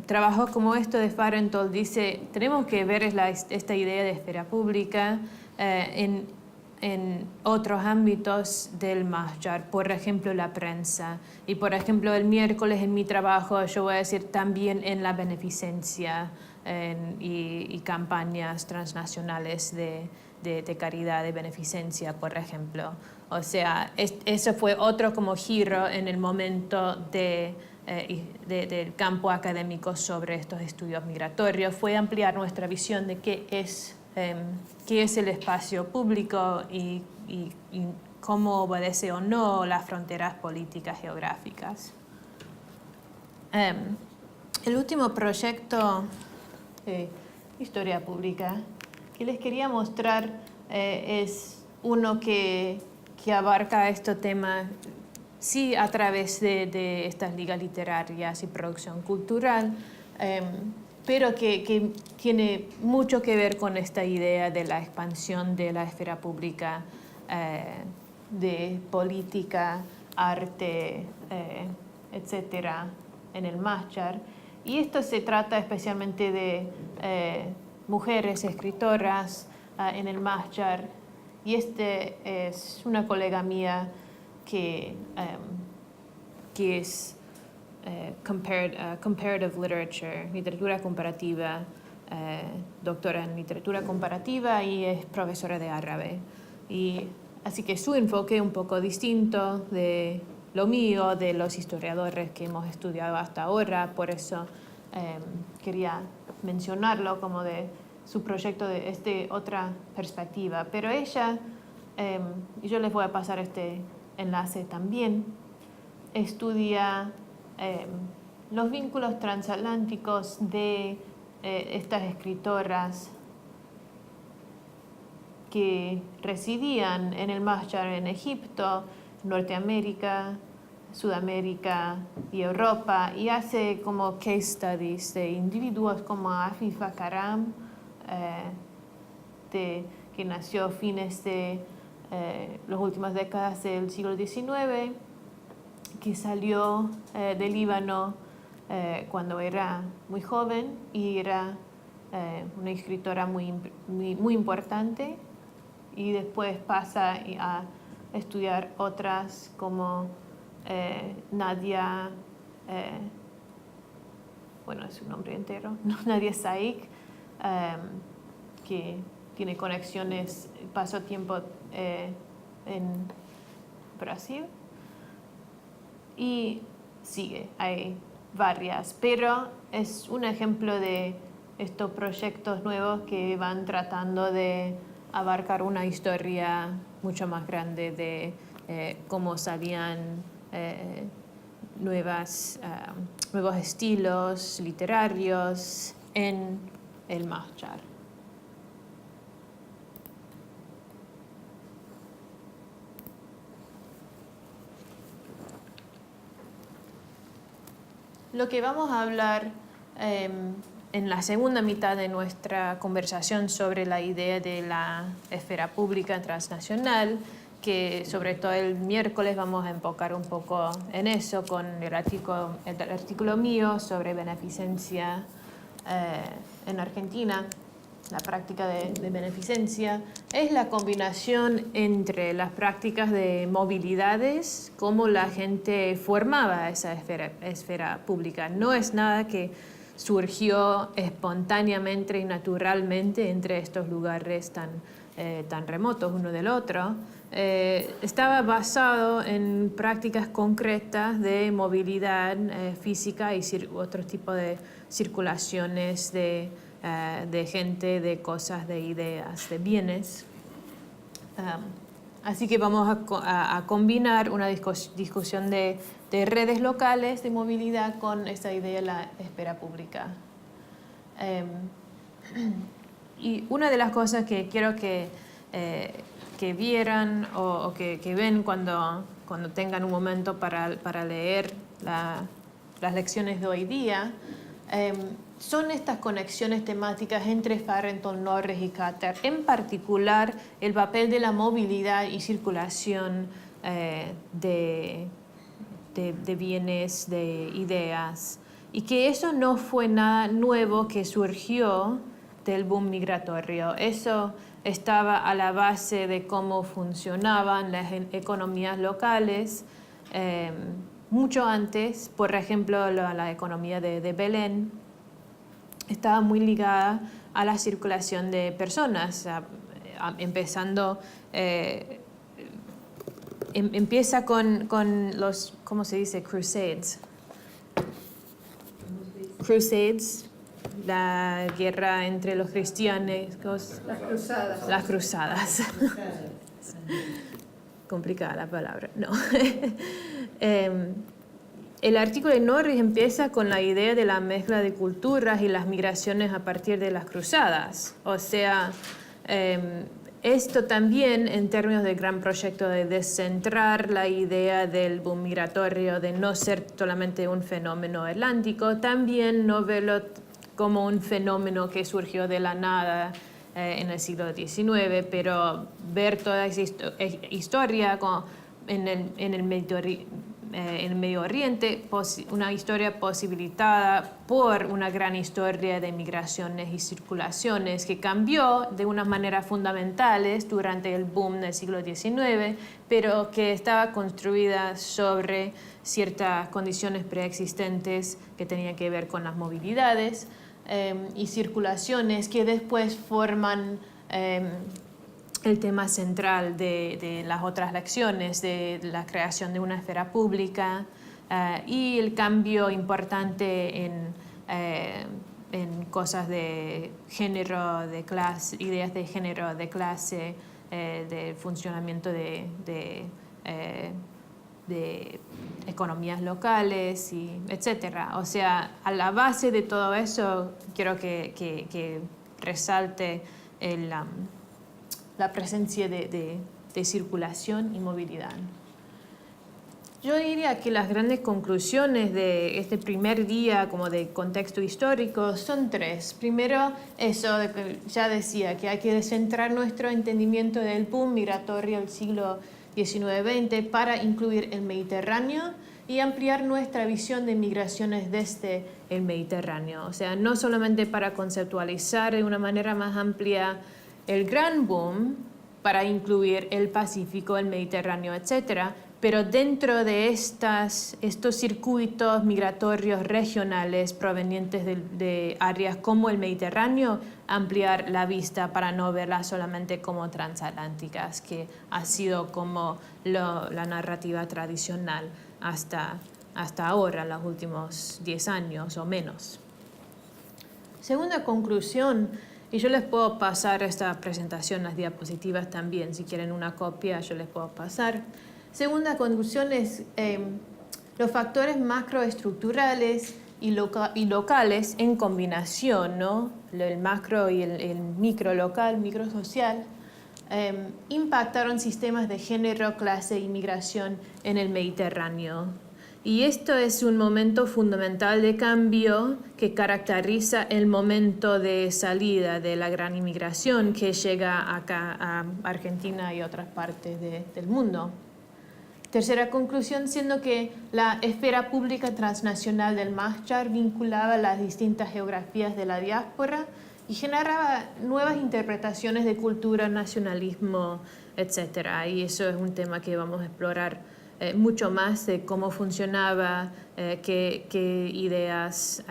trabajos como esto de Farenthold dice, tenemos que ver esta idea de esfera pública en otros ámbitos del Mahshar, por ejemplo la prensa, y por ejemplo el miércoles en mi trabajo yo voy a decir también en la beneficencia y campañas transnacionales de caridad, de beneficencia, por ejemplo. O sea, eso fue otro como giro en el momento del campo académico sobre estos estudios migratorios. Fue ampliar nuestra visión de qué es el espacio público y cómo obedece o no las fronteras políticas geográficas. El último proyecto de historia pública que les quería mostrar es uno que abarca este tema, sí, a través de estas ligas literarias y producción cultural, pero que tiene mucho que ver con esta idea de la expansión de la esfera pública, de política, arte, etcétera, en el Mahshar. Y esto se trata especialmente de mujeres escritoras en el Mahshar. Y es una colega mía que es comparative literature, literatura comparativa, doctora en literatura comparativa y es profesora de árabe. Y así que su enfoque es un poco distinto de lo mío, de los historiadores que hemos estudiado hasta ahora, por eso quería mencionarlo como de su proyecto de otra perspectiva. Pero ella, y yo les voy a pasar este enlace también, estudia los vínculos transatlánticos de estas escritoras que residían en el Mahshar en Egipto, Norteamérica, Sudamérica y Europa, y hace como case studies de individuos como Afifa Karam, que nació a fines de las últimas décadas del siglo XIX, que salió de Líbano cuando era muy joven y era una escritora muy importante, y después pasa a estudiar otras como Nadia, bueno, es su nombre entero, Nadia Saik, que tiene conexiones, pasó tiempo en Brasil, y sigue, hay varias, pero es un ejemplo de estos proyectos nuevos que van tratando de abarcar una historia mucho más grande de cómo salían nuevos estilos literarios en el Mahshar. Lo que vamos a hablar en la segunda mitad de nuestra conversación sobre la idea de la esfera pública transnacional, que sobre todo el miércoles vamos a enfocar un poco en eso con el artículo mío sobre beneficencia en Argentina, la práctica de beneficencia, es la combinación entre las prácticas de movilidades, cómo la gente formaba esa esfera pública. No es nada que surgió espontáneamente y naturalmente entre estos lugares tan remotos uno del otro. Estaba basado en prácticas concretas de movilidad física y otro tipo de circulaciones de gente, de cosas, de ideas, de bienes. Así que vamos a combinar una discusión de redes locales de movilidad con esta idea de la esfera pública. Y una de las cosas que quiero que vieran o que ven cuando tengan un momento para leer las lecciones de hoy día, son estas conexiones temáticas entre Farrington, Norris y Katter, en particular el papel de la movilidad y circulación de bienes, de ideas, y que eso no fue nada nuevo que surgió del boom migratorio. Eso estaba a la base de cómo funcionaban las economías locales mucho antes. Por ejemplo, la economía de Belén estaba muy ligada a la circulación de personas, empezando, empieza con los, ¿cómo se dice? Crusades. Crusades, la guerra entre los cristianos. Las cruzadas. Complicada la palabra, no. El artículo de Norris empieza con la idea de la mezcla de culturas y las migraciones a partir de las cruzadas. O sea, esto también en términos del gran proyecto de descentrar la idea del boom migratorio, de no ser solamente un fenómeno atlántico, también no verlo como un fenómeno que surgió de la nada en el siglo XIX, pero ver toda esa historia en el Medio Oriente, una historia posibilitada por una gran historia de migraciones y circulaciones que cambió de unas maneras fundamentales durante el boom del siglo XIX, pero que estaba construida sobre ciertas condiciones preexistentes que tenían que ver con las movilidades y circulaciones que después forman el tema central de las otras lecciones, de la creación de una esfera pública y el cambio importante en cosas de género, de clase, ideas de género, de clase, de funcionamiento de economías locales, etc. O sea, a la base de todo eso quiero que resalte la presencia de circulación y movilidad. Yo diría que las grandes conclusiones de este primer día como de contexto histórico son tres. Primero, eso de que ya decía, que hay que descentrar nuestro entendimiento del boom migratorio del siglo XIX-XX para incluir el Mediterráneo y ampliar nuestra visión de migraciones desde el Mediterráneo. O sea, no solamente para conceptualizar de una manera más amplia el gran boom, para incluir el Pacífico, el Mediterráneo, etc., pero dentro de estos circuitos migratorios regionales provenientes de áreas como el Mediterráneo, ampliar la vista para no verlas solamente como transatlánticas, que ha sido como la narrativa tradicional hasta ahora, en los últimos 10 años o menos. Segunda conclusión, y yo les puedo pasar esta presentación, las diapositivas también, si quieren una copia yo les puedo pasar. Segunda conclusión es los factores macroestructurales y locales en combinación, ¿no? El macro y el micro local, micro social, impactaron sistemas de género, clase y migración en el Mediterráneo. Y esto es un momento fundamental de cambio que caracteriza el momento de salida de la gran inmigración que llega acá a Argentina y otras partes del mundo. Tercera conclusión, siendo que la esfera pública transnacional del Máster vinculaba las distintas geografías de la diáspora y generaba nuevas interpretaciones de cultura, nacionalismo, etc. Y eso es un tema que vamos a explorar mucho más de cómo funcionaba, qué ideas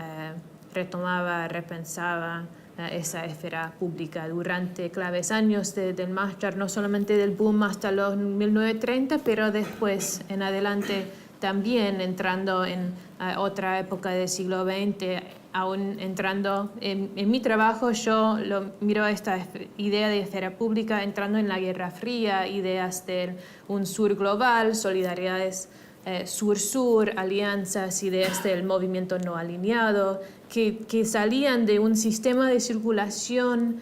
retomaba, repensaba esa esfera pública durante claves años del Máster, no solamente del boom hasta los 1930, pero después en adelante también entrando en otra época del siglo XX, aún entrando en mi trabajo, yo miro esta idea de esfera pública entrando en la Guerra Fría, ideas de un sur global, solidaridades sur-sur, alianzas, ideas del movimiento no alineado, que salían de un sistema de circulación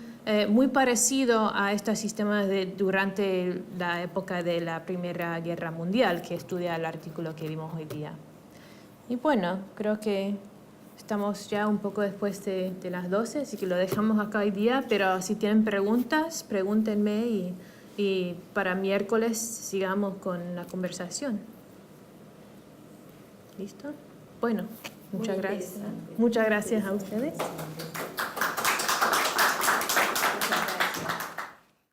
muy parecido a estos sistemas durante la época de la Primera Guerra Mundial, que estudia el artículo que vimos hoy día. Y bueno, creo que estamos ya un poco después de las 12, así que lo dejamos acá hoy día, pero si tienen preguntas, pregúntenme y para miércoles sigamos con la conversación. ¿Listo? Bueno, muchas gracias. Muchas gracias a ustedes.